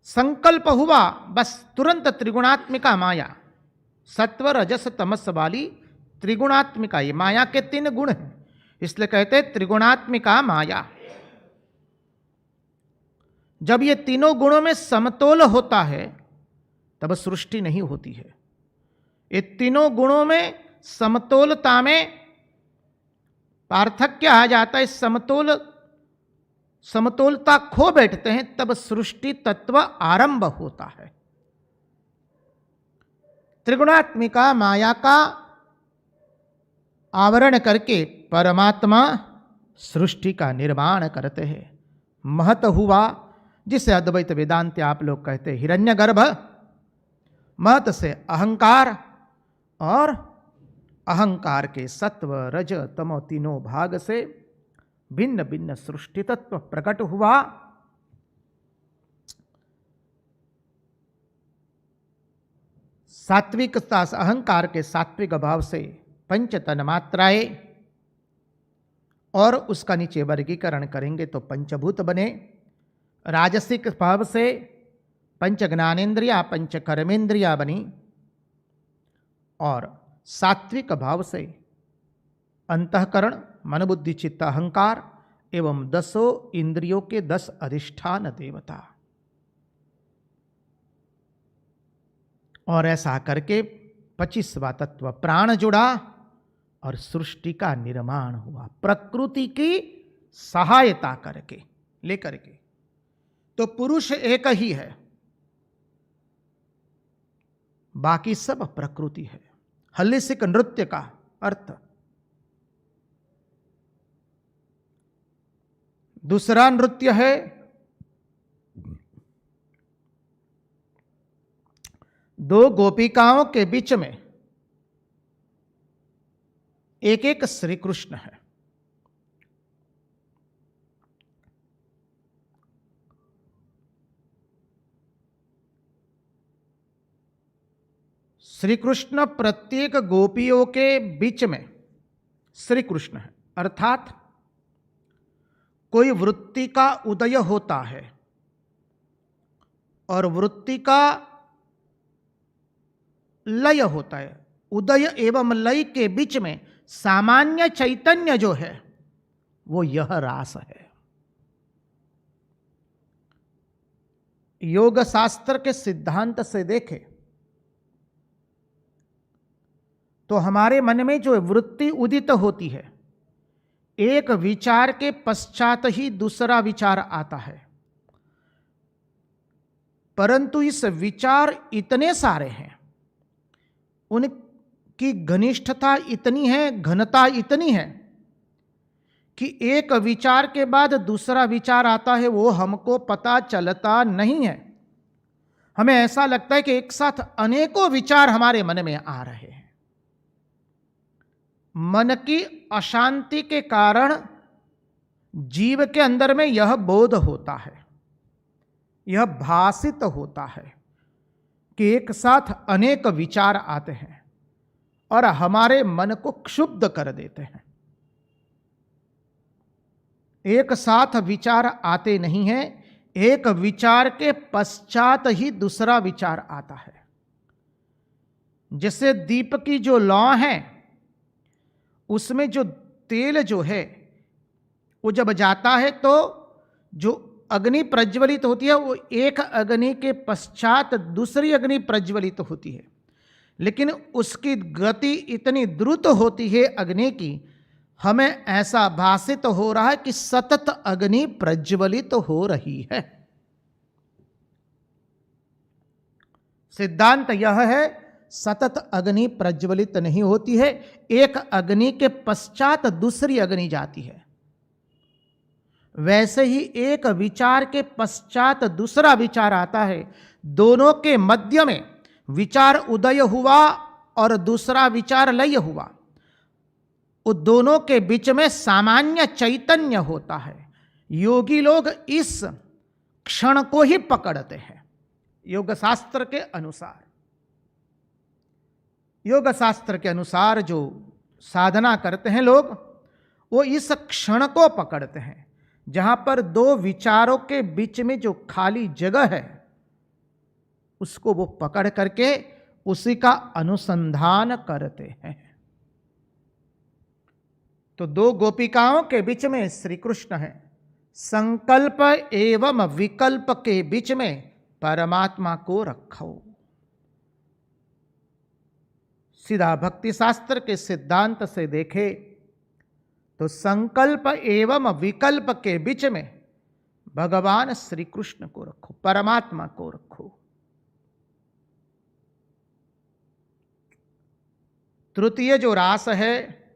संकल्प हुआ, बस तुरंत त्रिगुणात्मिका माया, सत्व रजस तमस वाली त्रिगुणात्मिका, ये माया के 3 गुण हैं, इसलिए कहते हैं त्रिगुणात्मिका माया। जब ये तीनों गुणों में समतोल होता है तब सृष्टि नहीं होती है। ये तीनों गुणों में समतोलता में पार्थक्य आ जाता है, समतोलता खो बैठते हैं, तब सृष्टि तत्व आरंभ होता है। त्रिगुणात्मिका माया का आवरण करके परमात्मा सृष्टि का निर्माण करते हैं। महत हुआ, जिसे अद्वैत वेदांत आप लोग कहते हैं हिरण्यगर्भ। महत से अहंकार, और अहंकार के सत्व रज तमो तीनों भाग से भिन्न भिन्न सृष्टि तत्व प्रकट हुआ। सात्विकता, अहंकार के सात्विक भाव से पंच तन्मात्राएं, और उसका नीचे वर्गीकरण करेंगे तो पंचभूत बने। राजसिक भाव से पंच ज्ञानेन्द्रिया, पंच कर्मेंद्रिया बनी, और सात्विक भाव से अंतःकरण, मन बुद्धि चित्त अहंकार एवं 10 इंद्रियों के 10 अधिष्ठान देवता। और ऐसा करके 25वां तत्व प्राण जुड़ा और सृष्टि का निर्माण हुआ, प्रकृति की सहायता करके लेकर के। तो पुरुष एक ही है, बाकी सब प्रकृति है। हल्लिसिक नृत्य का अर्थ। दूसरा नृत्य है दो गोपिकाओं के बीच में एक एक श्री कृष्ण है। श्री कृष्ण प्रत्येक गोपियों के बीच में श्री कृष्ण है, अर्थात कोई वृत्ति का उदय होता है और वृत्ति का लय होता है। उदय एवं लय के बीच में सामान्य चैतन्य जो है वो यह रास है। योग शास्त्र के सिद्धांत से देखें तो हमारे मन में जो वृत्ति उदित होती है, एक विचार के पश्चात ही दूसरा विचार आता है, परंतु इस विचार इतने सारे हैं, उनकी घनिष्ठता इतनी है, घनता इतनी है कि एक विचार के बाद दूसरा विचार आता है वो हमको पता चलता नहीं है। हमें ऐसा लगता है कि एक साथ अनेकों विचार हमारे मन में आ रहे हैं। मन की अशांति के कारण जीव के अंदर में यह बोध होता है यह भासित होता है कि एक साथ अनेक विचार आते हैं और हमारे मन को क्षुब्ध कर देते हैं। एक साथ विचार आते नहीं हैं, एक विचार के पश्चात ही दूसरा विचार आता है। जैसे दीप की जो लौ है, उसमें जो तेल जो है वो जब जाता है तो जो अग्नि प्रज्वलित होती है वो एक अग्नि के पश्चात दूसरी अग्नि प्रज्वलित होती है, लेकिन उसकी गति इतनी द्रुत होती है अग्नि की, हमें ऐसा भासित हो रहा है कि सतत अग्नि प्रज्वलित हो रही है। सिद्धांत यह है, सतत अग्नि प्रज्वलित नहीं होती है, एक अग्नि के पश्चात दूसरी अग्नि जाती है। वैसे ही एक विचार के पश्चात दूसरा विचार आता है, दोनों के मध्य में विचार उदय हुआ और दूसरा विचार लय हुआ, उन दोनों के बीच में सामान्य चैतन्य होता है। योगी लोग इस क्षण को ही पकड़ते हैं। योग शास्त्र के अनुसार, योग शास्त्र के अनुसार जो साधना करते हैं लोग, वो इस क्षण को पकड़ते हैं जहां पर दो विचारों के बीच में जो खाली जगह है उसको वो पकड़ करके उसी का अनुसंधान करते हैं। तो दो गोपिकाओं के बीच में श्री कृष्ण है, संकल्प एवं विकल्प के बीच में परमात्मा को रखो। सीधा भक्ति शास्त्र के सिद्धांत से देखे तो संकल्प एवं विकल्प के बीच में भगवान श्री कृष्ण को रखो, परमात्मा को रखो। तृतीय जो रास है,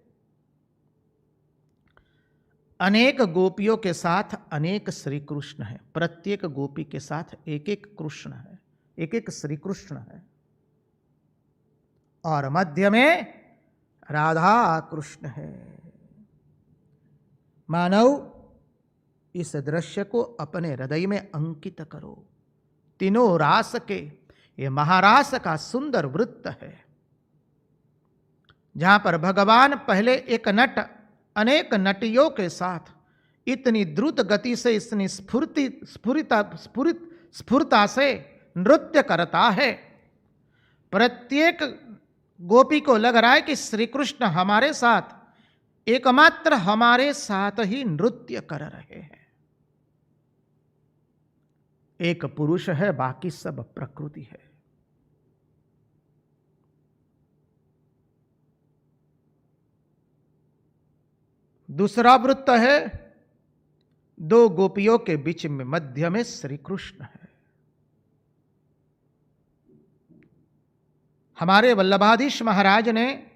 अनेक गोपियों के साथ अनेक श्री कृष्ण है, प्रत्येक गोपी के साथ एक एक कृष्ण है, एक एक श्री कृष्ण है, और मध्य में राधा कृष्ण है। मानव इस दृश्य को अपने हृदय में अंकित करो। तीनों रास के ये महारास का सुंदर वृत्त है, जहां पर भगवान पहले एक नट अनेक नटियों के साथ इतनी द्रुत गति से, इतनी स्फुरता से नृत्य करता है। प्रत्येक गोपी को लग रहा है कि श्री कृष्ण हमारे साथ, एकमात्र हमारे साथ ही नृत्य कर रहे हैं। एक पुरुष है, बाकी सब प्रकृति है। दूसरा वृत्त है, दो गोपियों के बीच में मध्य में श्री कृष्ण है। हमारे वल्लभाधीश महाराज ने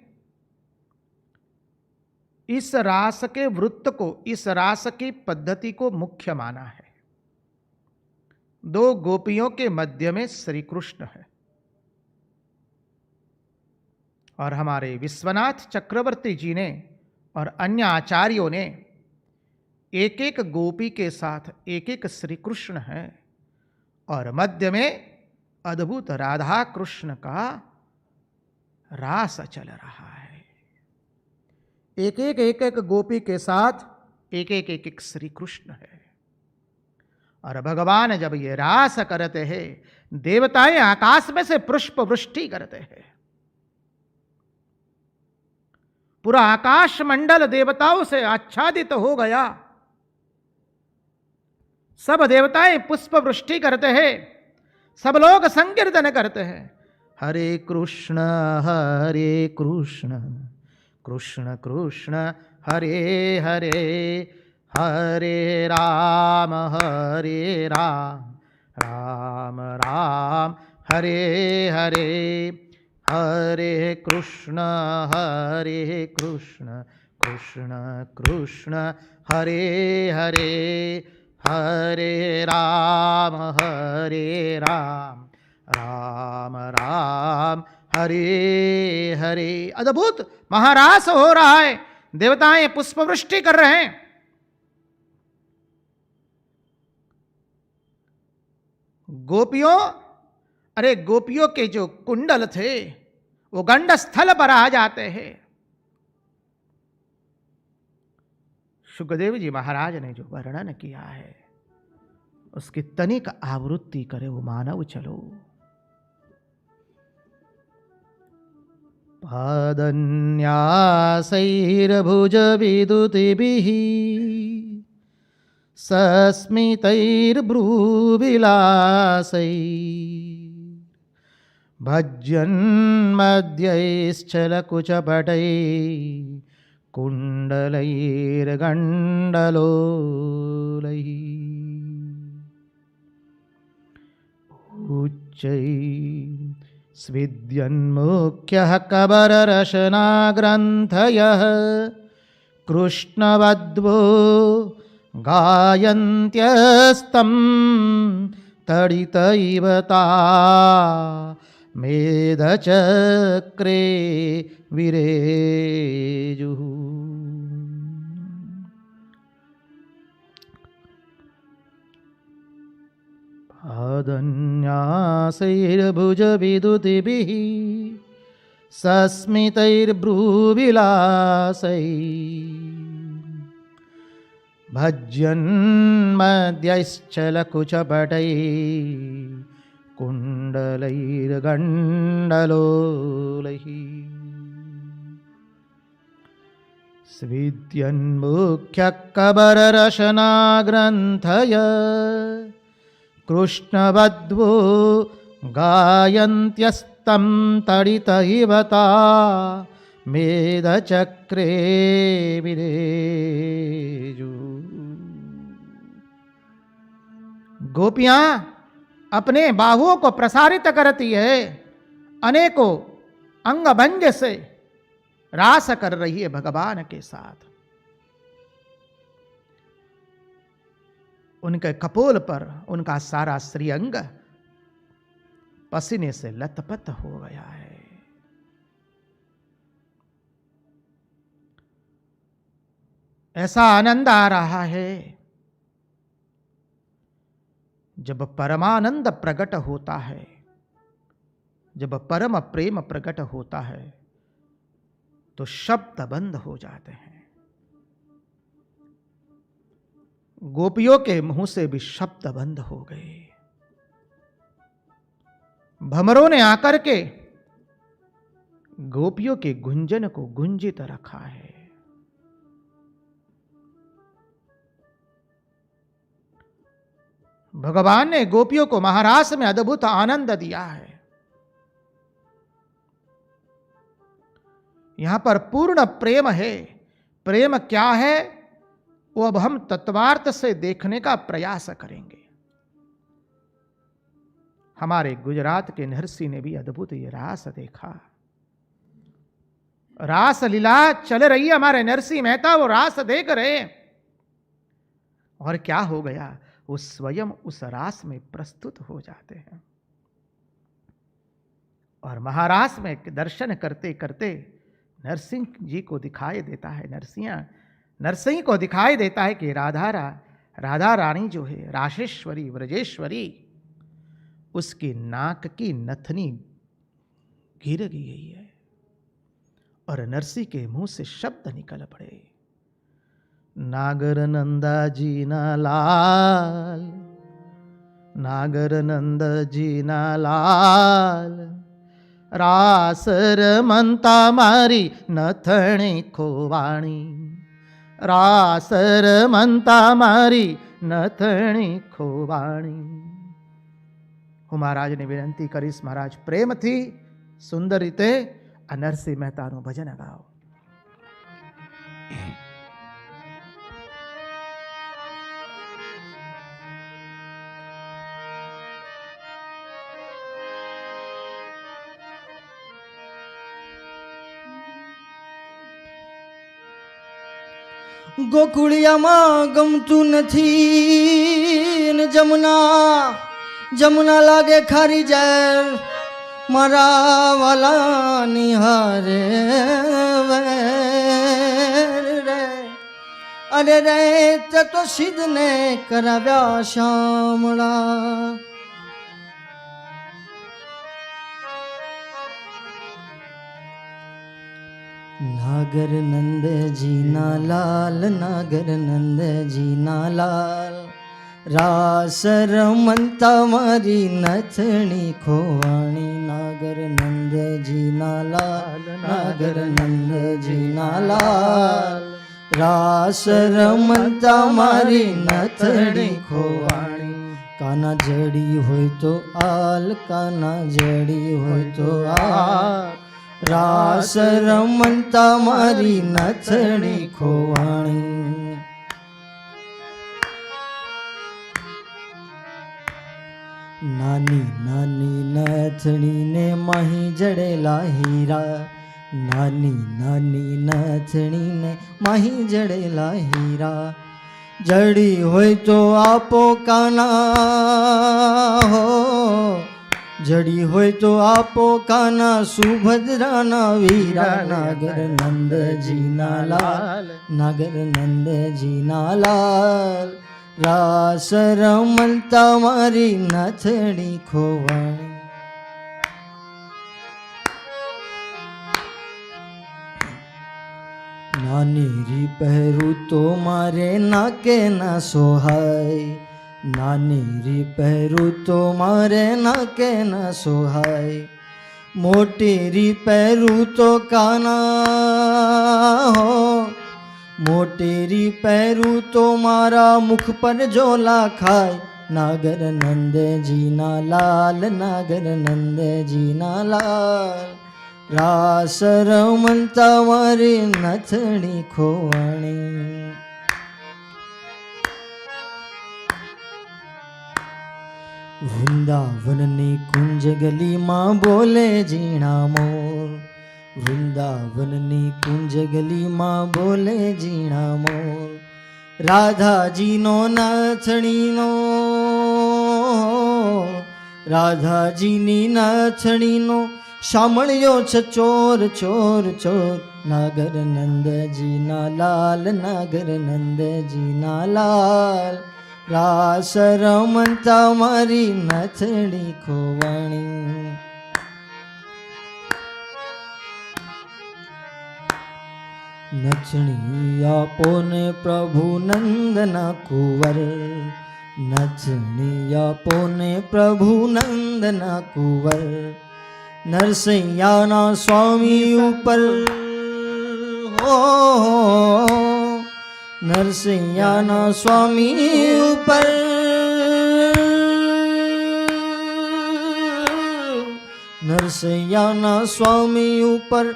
इस रास के वृत्त को, इस रास की पद्धति को मुख्य माना है। दो गोपियों के मध्य में श्री कृष्ण है, और हमारे विश्वनाथ चक्रवर्ती जी ने और अन्य आचार्यों ने एक एक गोपी के साथ एक एक श्री कृष्ण है, और मध्य में अद्भुत राधा कृष्ण का रास चल रहा है। एक एक गोपी के साथ एक एक श्री कृष्ण है। और भगवान जब ये रास करते हैं, देवताएं आकाश में से पुष्प वृष्टि करते हैं। पूरा आकाश मंडल देवताओं से आच्छादित हो गया। सब देवताएं पुष्प वृष्टि करते हैं, सब लोग संकीर्तन करते हैं, हरे कृष्ण कृष्ण कृष्ण हरे हरे, हरे राम राम राम हरे हरे, हरे कृष्ण कृष्ण कृष्ण हरे हरे, हरे राम राम राम हरे हरे। अद्भुत महारास हो रहा है, देवताएं पुष्पवृष्टि कर रहे हैं। गोपियों, अरे गोपियों के जो कुंडल थे वो गंड स्थल पर आ जाते हैं। सुखदेव जी महाराज ने जो वर्णन किया है उसकी तनिक आवृत्ति करे वो मानव चलो। पादन्यासैर्भुज विदुतिभिः सस्मितैर्भ्रूविलासैः भज्यन्मध्यैश्चलकुचपटैः कुण्डलैर्गण्डलोलैः उच्चैः स्विद्यन्मुख्यः कबररशनाग्रन्थयः कृष्णवद्वो गायन्त्यस्तं तडित इव ता मेधचक्रे विरेजुः। पादन्यासैर्भुजविदुतिभिः सस्मितैर्भ्रूविलासैः भज्यन्मध्यैश्चलकुचपटैः कुण्डलैर्गण्डलोलैः स्विद्यन्मुख्यः कबररशनाग्रन्थय कृष्णवद्वो गायन्त्यस्तं तडित इव ता मेधचक्रे विरेजु। गोपियां अपने बाहुओं को प्रसारित करती है, अनेकों अंग भंग से रास कर रही है भगवान के साथ। उनके कपोल पर उनका सारा श्रीअंग पसीने से लथपथ हो गया है। ऐसा आनंद आ रहा है जब परमानंद प्रकट होता है, जब परम प्रेम प्रकट होता है तो शब्द बंद हो जाते हैं। गोपियों के मुंह से भी शब्द बंद हो गए। भमरों ने आकर के गोपियों के गुंजन को गुंजित रखा है। भगवान ने गोपियों को महारास में अद्भुत आनंद दिया है। यहां पर पूर्ण प्रेम है। प्रेम क्या है वो अब हम तत्वार्थ से देखने का प्रयास करेंगे। हमारे गुजरात के नरसी ने भी अद्भुत ये रास देखा। रास लीला चल रही है, हमारे नरसी मेहता वो रास देख रहे हैं और क्या हो गया, वो स्वयं उस रास में प्रस्तुत हो जाते हैं। और महारास में दर्शन करते करते नरसिंह जी को दिखाई देता है, नरसिंह को दिखाई देता है कि राधा रानी जो है राशेश्वरी व्रजेश्वरी, उसकी नाक की नथनी गिर गई है और नरसिंह के मुंह से शब्द निकल पड़े, नागर नंदा जी ना लाल, नागर नंद जी ना लाल, रासर मनता मारी नथणी खोवाणी, रासर मनता मारी नथणी खोवाणी। હું મહારાજને વિનંતી કરીશ, મહારાજ પ્રેમથી સુંદર રીતે આ નરસિંહ મહેતાનું ભજન ગાઓ. ગોકુળિયામાં ગમતું નથી ને જમુના લાગે ખારી જાય મારા વાલા નિહારે રે અરે રે તે તો સિદ્ધને કરાવ્યા શામળા નાગર નંદજીના લાલ, નાગર નંદજીના લાલ, રાસ રમતા મારી નથણી ખોવાણી. નાગર નંદજીના લાલ, નાગર નંદજીના લાલ, રાસ રમતા મારી નથણી ખોવાણી. કાના જડી હોય તો આલ, કાના જડી હોય તો આલ, રાસ રમતા મારી નથણી ખોવાણી. નાની નાની નથણીને માહી જડેલા હીરા, નાની નાની નથણીને માહી જડેલા હીરા. જડી હોય તો આપો કાના હો, જડી હોય તો આપો કાના સુભદ્રાના વીરા. નાગર નંદજીના લાલ, નાગર નંદજીના લાલ, રાસ રમતા મારી નથણી ખોવાણી. નાની રી પહેરું તો મારે નાકે ના સોહાય, નાની રી પહેરું તો મારે નાકે ના સોહાય. મોટી રી પહેરું તો કાના હો, મોટી રી પહેરું તો મારા મુખ પર જોલા ખાય. નાગર નંદજીના લાલ, નાગર નંદજીના લાલ, રાસ રમતા મારી નથણી ખોવાણી. વૃંદાવનની કુંજ ગલીમાં બોલે ઝીણા મોર, વૃંદાવનની કુંજ ગલીમાં બોલે ઝીણા મોર. રાધાજીનો નથણીનો, રાધાજીની નથણીનો સાંભળ્યો છે ચોર ચોર ચોર. નાગર નંદજીના લાલ, નાગર નંદજીના લાલ, રાસ રમતા મારી નથણી ખોવાણી. નથણી આપો ને પ્રભુ નંદના કુંવર, નથણી આપો ને પ્રભુ નંદના કુંવર. નરસૈયાના સ્વામી ઉપર હો, નરસૈયાના સ્વામી ઉપર, નરસૈયાના સ્વામી ઉપર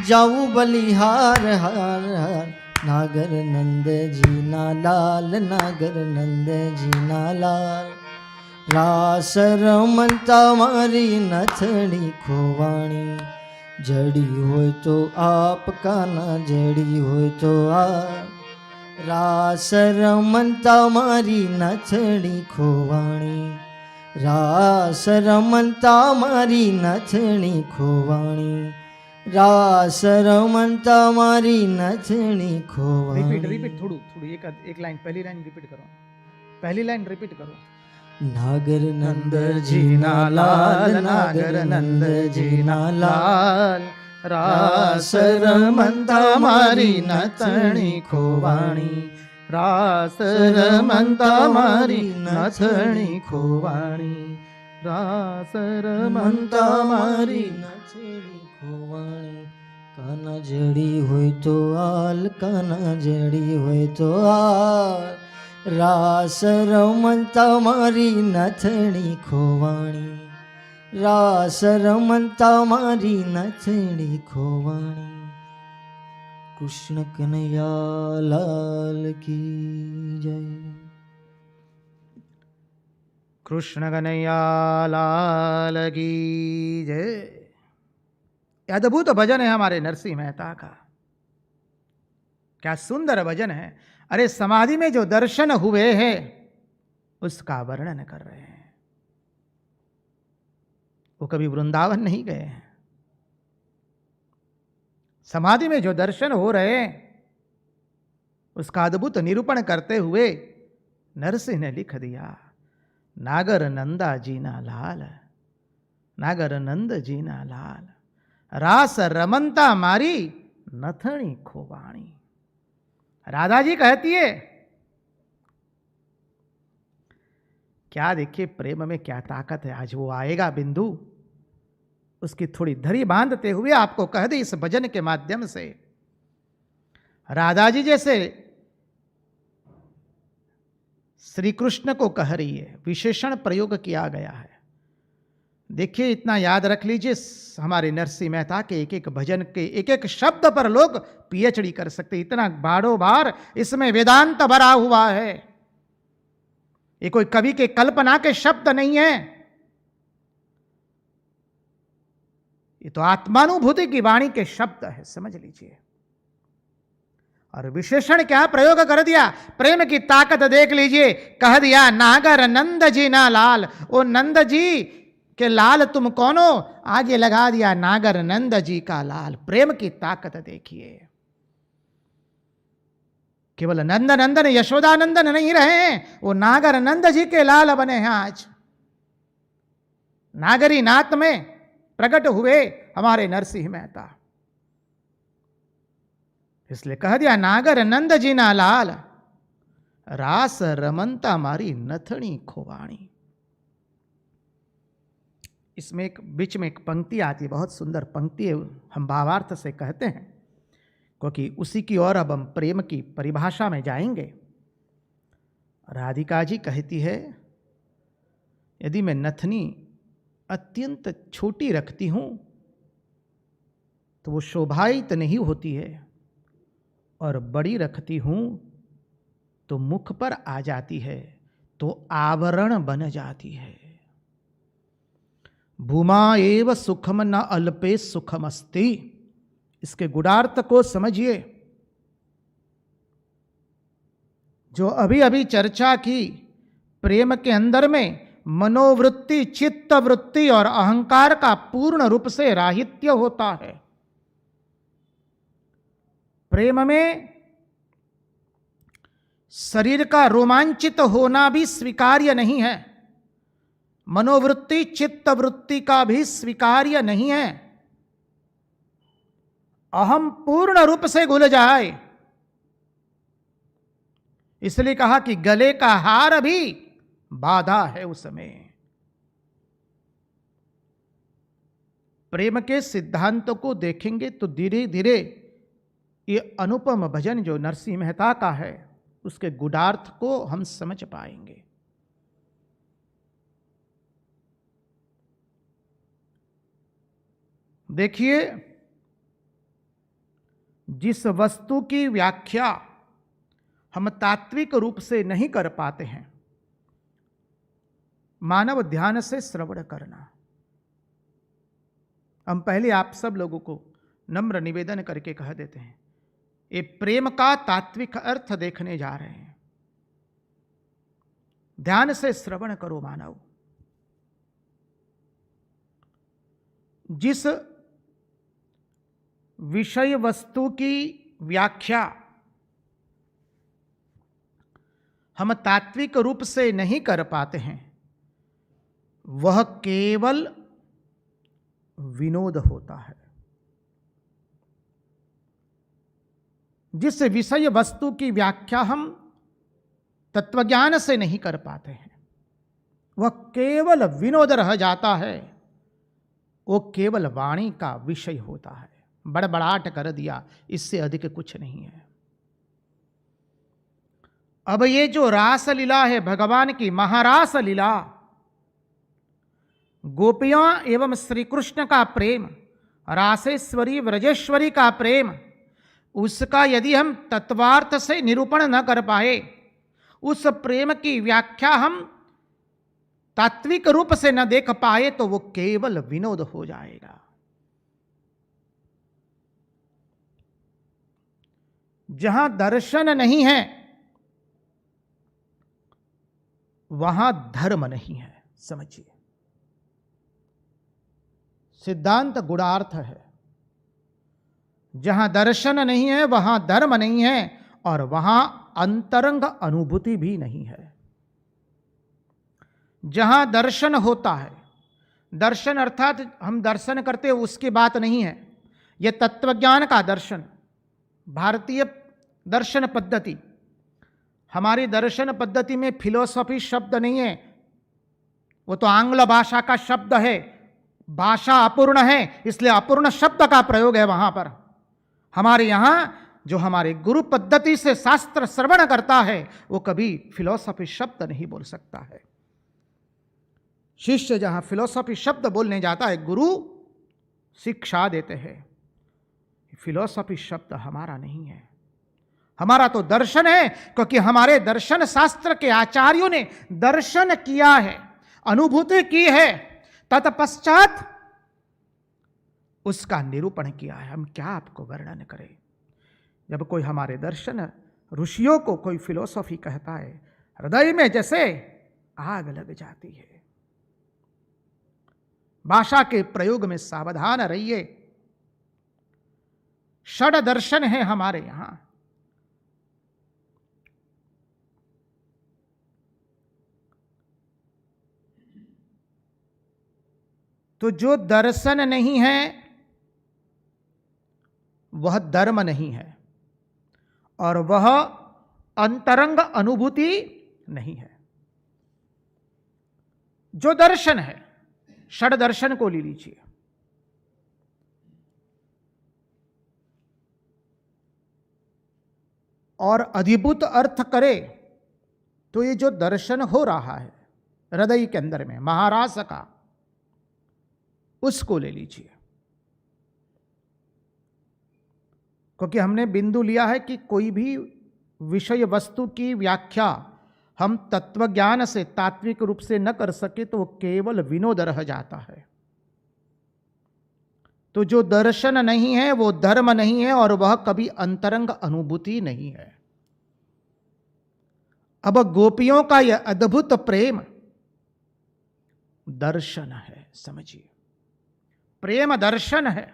જાવું બલિહાર હાર હાર. નાગર નંદજીના લાલ, નાગર નંદજીના લાલ, રાસ રમતા મારી નથણી ખોવાણી. જડી હોય તો આપ કાના, જડી હોય તો આપ, રાસ રમતા મારી નથણી ખોવાણી. રાસ રમતા મારી નથણી ખોવાણી, રાસ રમતા મારી નથણી ખોવાણી. रिपीट थोड़ू थोड़ू एक लाइन, पहली लाइन रिपीट करो, पहली लाइन रिपीट करो. नागर नंदजीना लाल, नागर नंदजीना लाल, રાસ રમતા મારી નથણી ખોવાણી, રાસ રમતા મારી નથણી ખોવાણી, રાસ રમતા મારી નથણી ખોવાણી. કાના જડી હોય તો આલ, કાના જડી હોય તો આલ, રાસ રમતા મારી નથણી ખોવાણી. રાસ રમતા મારી નથણી ખોવાણી. કૃષ્ણ કનૈયા લાલ કી જય. कृष्ण कन्हैया लाल की जय. यह अद्भुत भजन है हमारे नरसिंह मेहता का. क्या सुंदर भजन है. अरे समाधि में जो दर्शन हुए हैं उसका वर्णन कर रहे हैं. वो कभी वृंदावन नहीं गए हैं. समाधि में जो दर्शन हो रहे हैं उसका अद्भुत निरूपण करते हुए नरसिंह ने लिख दिया, नागर नंदा जीना लाल, नागर नंद जीना लाल, रास रमनता मारी नथनी खोवाणी। राधा जी कहती है, क्या देखिए प्रेम में क्या ताकत है। आज वो आएगा बिंदु, उसकी थोड़ी धरी बांधते हुए आपको कह दे इस भजन के माध्यम से। राधा जी जैसे श्री कृष्ण को कह रही है, विशेषण प्रयोग किया गया है। देखिए इतना याद रख लीजिए, हमारे नरसिंह मेहता के एक एक भजन के एक एक शब्द पर लोग पीएचडी कर सकते। इतना बारो बार इसमें वेदांत भरा हुआ है। ये कोई कवि के कल्पना के शब्द नहीं है, ये तो आत्मानुभूति की वाणी के शब्द है, समझ लीजिए। और विशेषण क्या प्रयोग कर दिया, प्रेम की ताकत देख लीजिए। कह दिया नागर नंद जी ना लाल, ओ नंद जी के लाल तुम कौन हो, आगे लगा दिया नागर नंद जी का लाल। प्रेम की ताकत देखिए, केवल नंद नंदन यशोदानंदन नहीं रहे हैं, वो नागर नंद जी के लाल बने हैं। आज नागरी नाथ में प्रकट हुए हमारे नरसिंह मेहता, इसलिए कह दिया नागर नंद जी ना लाल, रास रमनता मारी नथनी खोवाणी। इसमें एक बीच में एक पंक्ति आती है, बहुत सुंदर पंक्ति है, हम भावार्थ से कहते हैं क्योंकि उसी की ओर अब हम प्रेम की परिभाषा में जाएंगे। राधिका जी कहती है, यदि मैं नथनी अत्यंत छोटी रखती हूं तो वो शोभायित नहीं होती है, और बड़ी रखती हूं तो मुख पर आ जाती है, तो आवरण बन जाती है। भूमा एव सुखम न अल्पे सुखमस्ति। इसके गुणार्थ को समझिए। जो अभी अभी चर्चा की, प्रेम के अंदर में मनोवृत्ति, चित्त वृत्ति और अहंकार का पूर्ण रूप से राहित्य होता है। प्रेम में शरीर का रोमांचित होना भी स्वीकार्य नहीं है, मनोवृत्ति चित्त वृत्ति का भी स्वीकार्य नहीं है। अहम पूर्ण रूप से घुल जाए, इसलिए कहा कि गले का हार भी बाधा है उसमें। प्रेम के सिद्धांतों को देखेंगे तो धीरे धीरे ये अनुपम भजन जो नरसिंह मेहता का है, उसके गुणार्थ को हम समझ पाएंगे। देखिए, जिस वस्तु की व्याख्या हम तात्विक रूप से नहीं कर पाते हैं, मानव ध्यान से श्रवण करना। हम पहले आप सब लोगों को नम्र निवेदन करके कह देते हैं, ये प्रेम का तात्विक अर्थ देखने जा रहे हैं। ध्यान से श्रवण करो मानव। जिस विषय वस्तु की व्याख्या हम तात्विक रूप से नहीं कर पाते हैं, वह केवल विनोद होता है। जिस विषय वस्तु की व्याख्या हम तत्वज्ञान से नहीं कर पाते हैं, वह केवल विनोद रह जाता है, वो केवल वाणी का विषय होता है। बड़बड़ाहट कर दिया, इससे अधिक कुछ नहीं है। अब ये जो रास लीला है, भगवान की महारास लीला, गोपियां एवं श्री कृष्ण का प्रेम, रासेश्वरी व्रजेश्वरी का प्रेम, उसका यदि हम तत्वार्थ से निरूपण न कर पाए, उस प्रेम की व्याख्या हम तात्विक रूप से न देख पाए, तो वो केवल विनोद हो जाएगा। जहां दर्शन नहीं है वहां धर्म नहीं है, समझिए। सिद्धांत गुणार्थ है। जहां दर्शन नहीं है वहां धर्म नहीं है, और वहां अंतरंग अनुभूति भी नहीं है। जहां दर्शन होता है, दर्शन अर्थात हम दर्शन करते हैं उसकी बात नहीं है, यह तत्वज्ञान का दर्शन, भारतीय दर्शन पद्धति, हमारी दर्शन पद्धति में फिलोसॉफी शब्द नहीं है, वो तो आंग्ल भाषा का शब्द है। भाषा अपूर्ण है, इसलिए अपूर्ण शब्द का प्रयोग है वहां पर। हमारे यहां जो हमारे गुरु पद्धति से शास्त्र श्रवण करता है वो कभी फिलोसॉफी शब्द नहीं बोल सकता है। शिष्य जहां फिलोसॉफी शब्द बोलने जाता है, गुरु शिक्षा देते हैं। फिलोसॉफी शब्द हमारा नहीं है, हमारा तो दर्शन है, क्योंकि हमारे दर्शन शास्त्र के आचार्यों ने दर्शन किया है, अनुभूति की है, तत्पश्चात उसका निरूपण किया है। हम क्या आपको वर्णन करें। जब कोई हमारे दर्शन ऋषियों को कोई फिलोसॉफी कहता है, हृदय में जैसे आग लग जाती है। भाषा के प्रयोग में सावधान रहिए। षड दर्शन है हमारे यहां। तो जो दर्शन नहीं है वह धर्म नहीं है, और वह अंतरंग अनुभूति नहीं है। जो दर्शन है, षड दर्शन को ले लीजिए। और अधिभूत अर्थ करे तो ये जो दर्शन हो रहा है हृदय के अंदर में महाराज का, उसको ले लीजिए। क्योंकि हमने बिंदु लिया है कि कोई भी विषय वस्तु की व्याख्या हम तत्व ज्ञान से तात्विक रूप से न कर सके तो वो केवल विनोद रह जाता है। तो जो दर्शन नहीं है वो धर्म नहीं है, और वह कभी अंतरंग अनुभूति नहीं है। अब गोपियों का यह अद्भुत प्रेम दर्शन है, समझिए, प्रेम दर्शन है।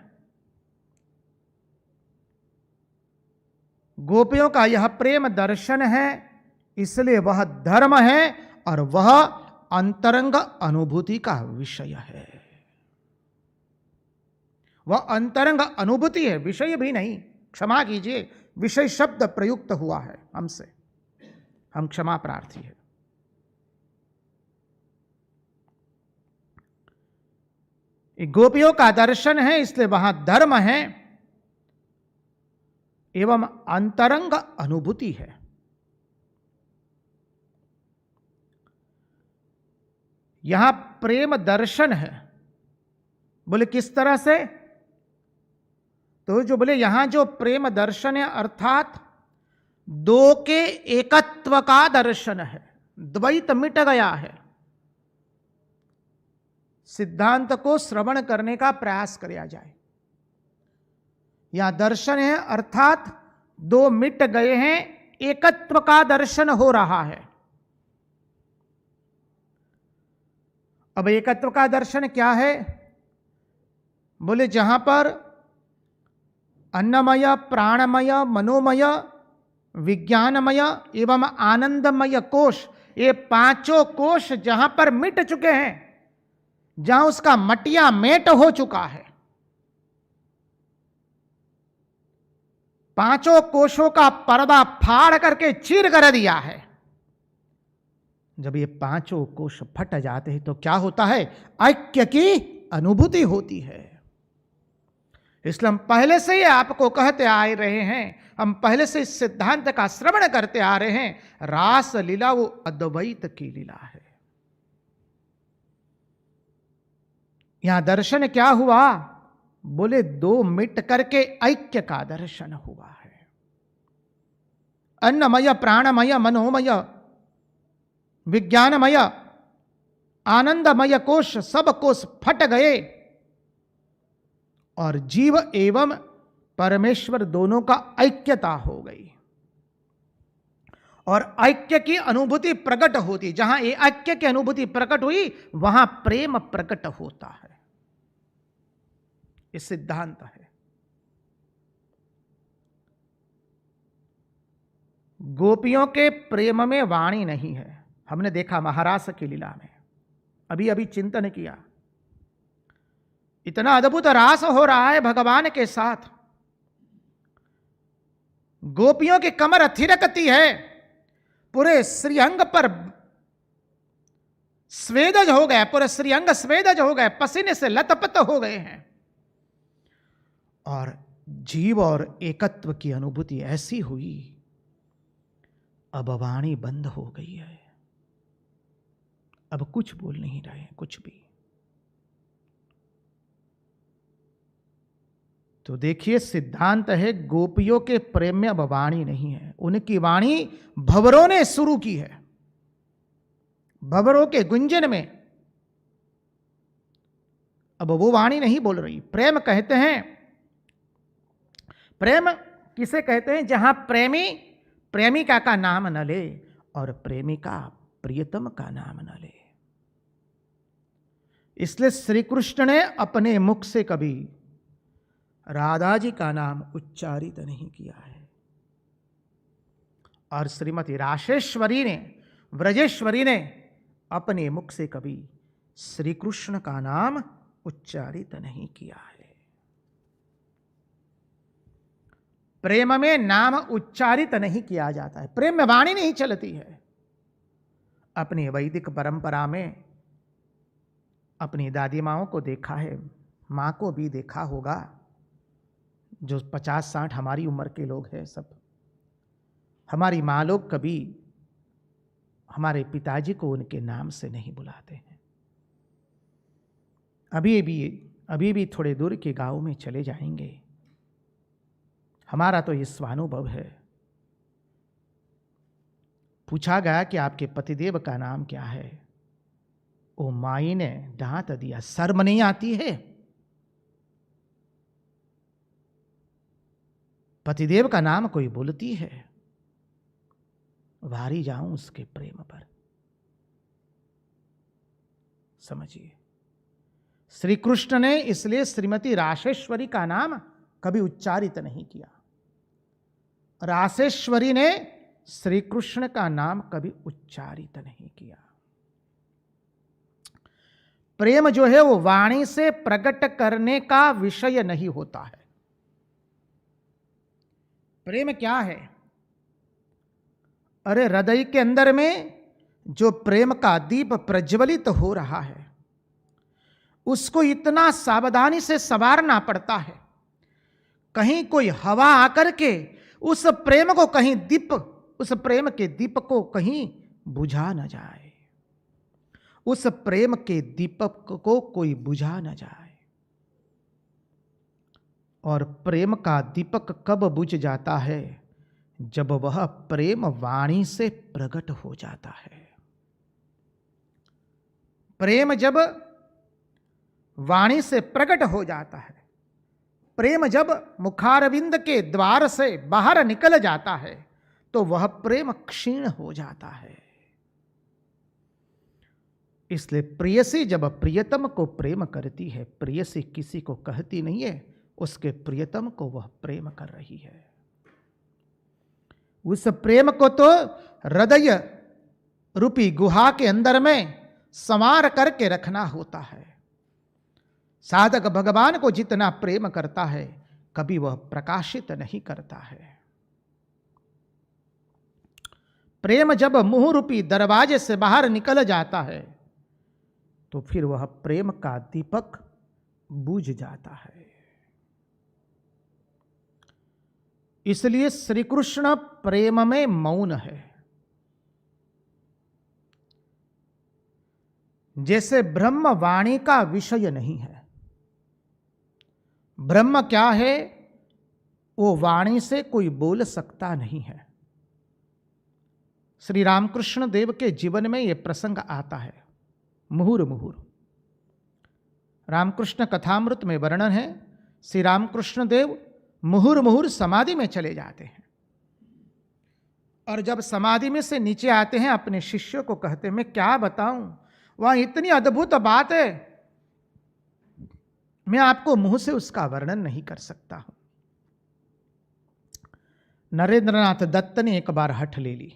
गोपियों का यह प्रेम दर्शन है, इसलिए वह धर्म है और वह अंतरंग अनुभूति का विषय है। वह अंतरंग अनुभूति है, विषय भी नहीं। क्षमा कीजिए, विषय शब्द प्रयुक्त हुआ है हमसे, हम क्षमा प्रार्थी है। गोपियों का दर्शन है, इसलिए वहां धर्म है एवं अंतरंग अनुभूति है। यहां प्रेम दर्शन है। बोले किस तरह से? तो जो बोले यहां जो प्रेम दर्शन है अर्थात दो के एकत्व का दर्शन है, द्वैत मिट गया है। सिद्धांत को श्रवण करने का प्रयास किया जाए। यहां दर्शन है अर्थात दो मिट गए हैं, एकत्व का दर्शन हो रहा है। अब एकत्व का दर्शन क्या है? बोले जहां पर अन्नमय, प्राणमय, मनोमय, विज्ञानमय एवं आनंदमय कोश, ये पांचों कोश जहां पर मिट चुके हैं, जहां उसका मटिया मेट हो चुका है, पांचों कोशों का पर्दा फाड़ करके चीर कर दिया है। जब ये पांचों कोश फट जाते हैं तो क्या होता है? ऐक्य की अनुभूति होती है। इसलिए हम पहले से ही आपको कहते आ रहे हैं, हम पहले से इस सिद्धांत का श्रवण करते आ रहे हैं, रास लीला वो अद्वैत की लीला है। यहां दर्शन क्या हुआ? बोले दो मिट करके ऐक्य का दर्शन हुआ है। अन्नमय, प्राणमय, मनोमय, विज्ञानमय, आनंदमय कोश, सब कोश फट गए और जीव एवं परमेश्वर दोनों का ऐक्यता हो गई। और ऐक्य की अनुभूति प्रकट होती, जहां ये ऐक्य की अनुभूति प्रकट हुई वहां प्रेम प्रकट होता है। ये सिद्धांत है। गोपियों के प्रेम में वाणी नहीं है। हमने देखा महारास की लीला में, अभी अभी चिंतन किया, इतना अद्भुत रास हो रहा है भगवान के साथ। गोपियों की कमर थिरकती है, पूरे श्रीअंग पर स्वेदज हो गए, पूरे श्रीअंग स्वेदज हो गए, पसीने से लथपथ हो गए हैं। और जीव और एकत्व की अनुभूति ऐसी हुई, अब वाणी बंद हो गई है, अब कुछ बोल नहीं रहे हैं, कुछ भी। तो देखिए, सिद्धांत है गोपियों के प्रेम में अब वाणी नहीं है, उनकी वाणी भंवरों ने शुरू की है, भंवरों के गुंजन में अब वो वाणी नहीं बोल रही। प्रेम कहते हैं, प्रेम किसे कहते हैं? जहां प्रेमी प्रेमिका का नाम न ले और प्रेमिका प्रियतम का नाम न ले। इसलिए श्री कृष्ण ने अपने मुख से कभी राधा जी का नाम उच्चारित नहीं किया है, और श्रीमती राशेश्वरी ने, व्रजेश्वरी ने अपने मुख से कभी श्री कृष्ण का नाम उच्चारित नहीं किया है। प्रेम में नाम उच्चारित नहीं किया जाता है, प्रेम में वाणी नहीं चलती है। अपनी वैदिक परंपरा में अपनी दादी माओं को देखा है, माँ को भी देखा होगा, जो 50-60 हमारी उम्र के लोग हैं सब, हमारी माँ लोग कभी हमारे पिताजी को उनके नाम से नहीं बुलाते हैं। अभी भी थोड़े दूर के गांव में चले जाएंगे, हमारा तो ये स्वानुभव है। पूछा गया कि आपके पतिदेव का नाम क्या है? ओ माई ने डांट दिया, शर्म नहीं आती है? पतिदेव का नाम कोई बोलती है? वारी जाऊं उसके प्रेम पर। समझिए, श्री कृष्ण ने इसलिए श्रीमती राशेश्वरी का नाम कभी उच्चारित नहीं किया, राशेश्वरी ने श्री कृष्ण का नाम कभी उच्चारित नहीं किया। प्रेम जो है वो वाणी से प्रकट करने का विषय नहीं होता है। प्रेम क्या है? अरे हृदय के अंदर में जो प्रेम का दीप प्रज्वलित हो रहा है, उसको इतना सावधानी से संवारना पड़ता है, कहीं कोई हवा आकर के उस प्रेम को कहीं उस प्रेम के दीप को कहीं बुझा न जाए, उस प्रेम के दीपक को कोई बुझा न जाए। और प्रेम का दीपक कब बुझ जाता है? जब वह प्रेम वाणी से प्रकट हो जाता है। प्रेम जब वाणी से प्रकट हो जाता है, प्रेम जब मुखारविंद के द्वार से बाहर निकल जाता है, तो वह प्रेम क्षीण हो जाता है। इसलिए प्रेयसी जब प्रियतम को प्रेम करती है, प्रेयसी किसी को कहती नहीं है, उसके प्रियतम को वह प्रेम कर रही है। उस प्रेम को तो हृदय रूपी गुहा के अंदर में संवार करके रखना होता है। साधक भगवान को जितना प्रेम करता है, कभी वह प्रकाशित नहीं करता है। प्रेम जब मुंह रूपी दरवाजे से बाहर निकल जाता है, तो फिर वह प्रेम का दीपक बुझ जाता है। इसलिए श्री कृष्ण प्रेम में मौन है। जैसे ब्रह्म वाणी का विषय नहीं है। ब्रह्म क्या है? वो वाणी से कोई बोल सकता नहीं है। श्री रामकृष्ण देव के जीवन में यह प्रसंग आता है, मुहुर मुहुर। रामकृष्ण कथामृत में वर्णन है, श्री रामकृष्ण देव मुहुर मुहुर समाधि में चले जाते हैं, और जब समाधि में से नीचे आते हैं, अपने शिष्यों को कहते हैं, मैं क्या बताऊं, वहां इतनी अद्भुत बात है, मैं आपको मुंह से उसका वर्णन नहीं कर सकता हूं। नरेंद्रनाथ दत्त ने एक बार हठ ले ली,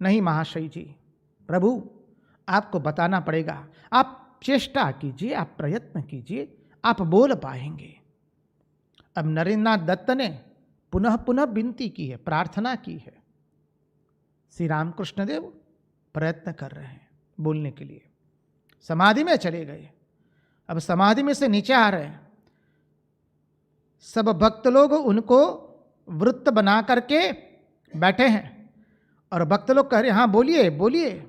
नहीं महाशय जी, प्रभु आपको बताना पड़ेगा, आप चेष्टा कीजिए, आप प्रयत्न कीजिए, आप बोल पाएंगे। अब नरेंद्रनाथ दत्त ने पुनः पुनः विनती की है, प्रार्थना की है। श्री रामकृष्ण देव प्रयत्न कर रहे हैं बोलने के लिए। समाधि में चले गए, अब समाधि में से नीचे आ रहे हैं। सब भक्त लोग उनको वृत्त बना करके बैठे हैं और भक्त लोग कह रहे हैं हाँ बोलिए बोलिए।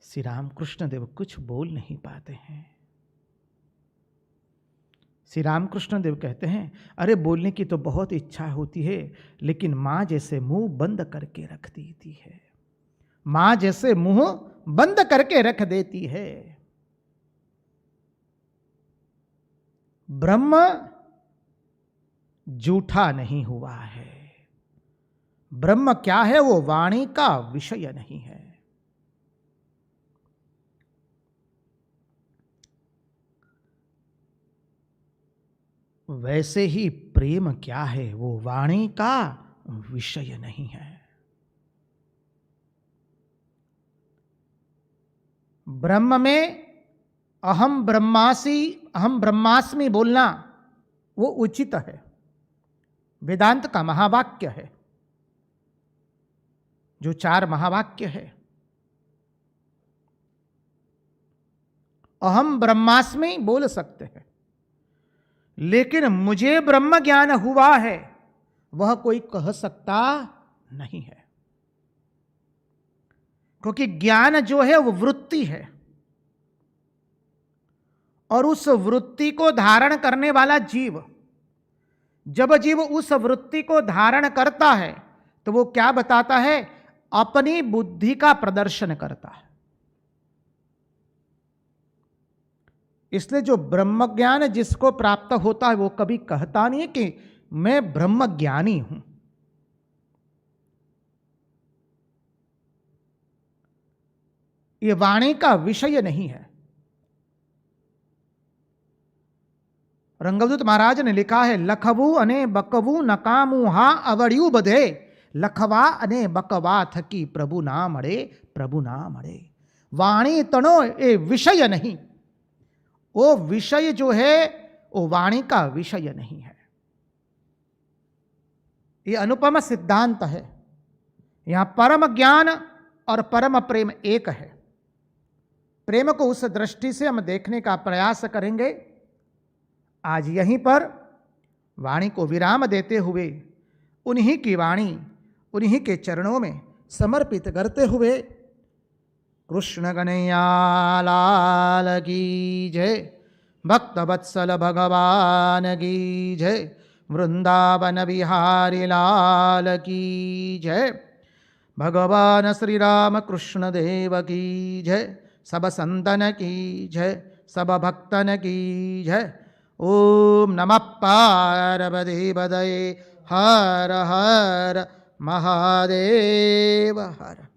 श्री रामकृष्ण देव कुछ बोल नहीं पाते हैं। श्री रामकृष्ण देव कहते हैं अरे बोलने की तो बहुत इच्छा होती है, लेकिन मां जैसे मुंह बंद करके रख देती है, मां जैसे मुंह बंद करके रख देती है। ब्रह्म झूठा नहीं हुआ है। ब्रह्म क्या है? वो वाणी का विषय नहीं है। वैसे ही प्रेम क्या है? वो वाणी का विषय नहीं है। ब्रह्म में अहम ब्रह्मास्मि बोलना वो उचित है, वेदांत का महावाक्य है, जो 4 महावाक्य है। अहम ब्रह्मास्मि बोल सकते हैं, लेकिन मुझे ब्रह्म ज्ञान हुआ है वह कोई कह सकता नहीं है, क्योंकि ज्ञान जो है वो वृत्ति है और उस वृत्ति को धारण करने वाला जीव, जब जीव उस वृत्ति को धारण करता है तो वो क्या बताता है? अपनी बुद्धि का प्रदर्शन करता है। इसलिए जो ब्रह्म ज्ञान जिसको प्राप्त होता है वो कभी कहता नहीं है कि मैं ब्रह्म ज्ञानी हूं। ये वाणी का विषय नहीं है। रंगदूत महाराज ने लिखा है लखवू अने बकवू नकामू हा अवड़ियू बधे, लखवा अने बकवा थकी प्रभु नाम अड़े, प्रभु नाम अड़े। वाणी तनो ये विषय नहीं, वो विषय जो है वो वाणी का विषय नहीं है। ये अनुपम सिद्धांत है। यहां परम ज्ञान और परम प्रेम एक है। प्रेम को उस दृष्टि से हम देखने का प्रयास करेंगे। आज यहीं पर वाणी को विराम देते हुए उन्हीं की वाणी उन्हीं के चरणों में समर्पित करते हुए कृष्ण कन्हैया लाल की जय, भक्त वत्सल भगवान की जय, वृंदावन बिहारी लाल की जय, भगवान श्री राम कृष्ण देव की जय, सब संतन की जय, सब भक्तन की जय। ओम नमः पार्वती पतये, हर हर महादेव हर।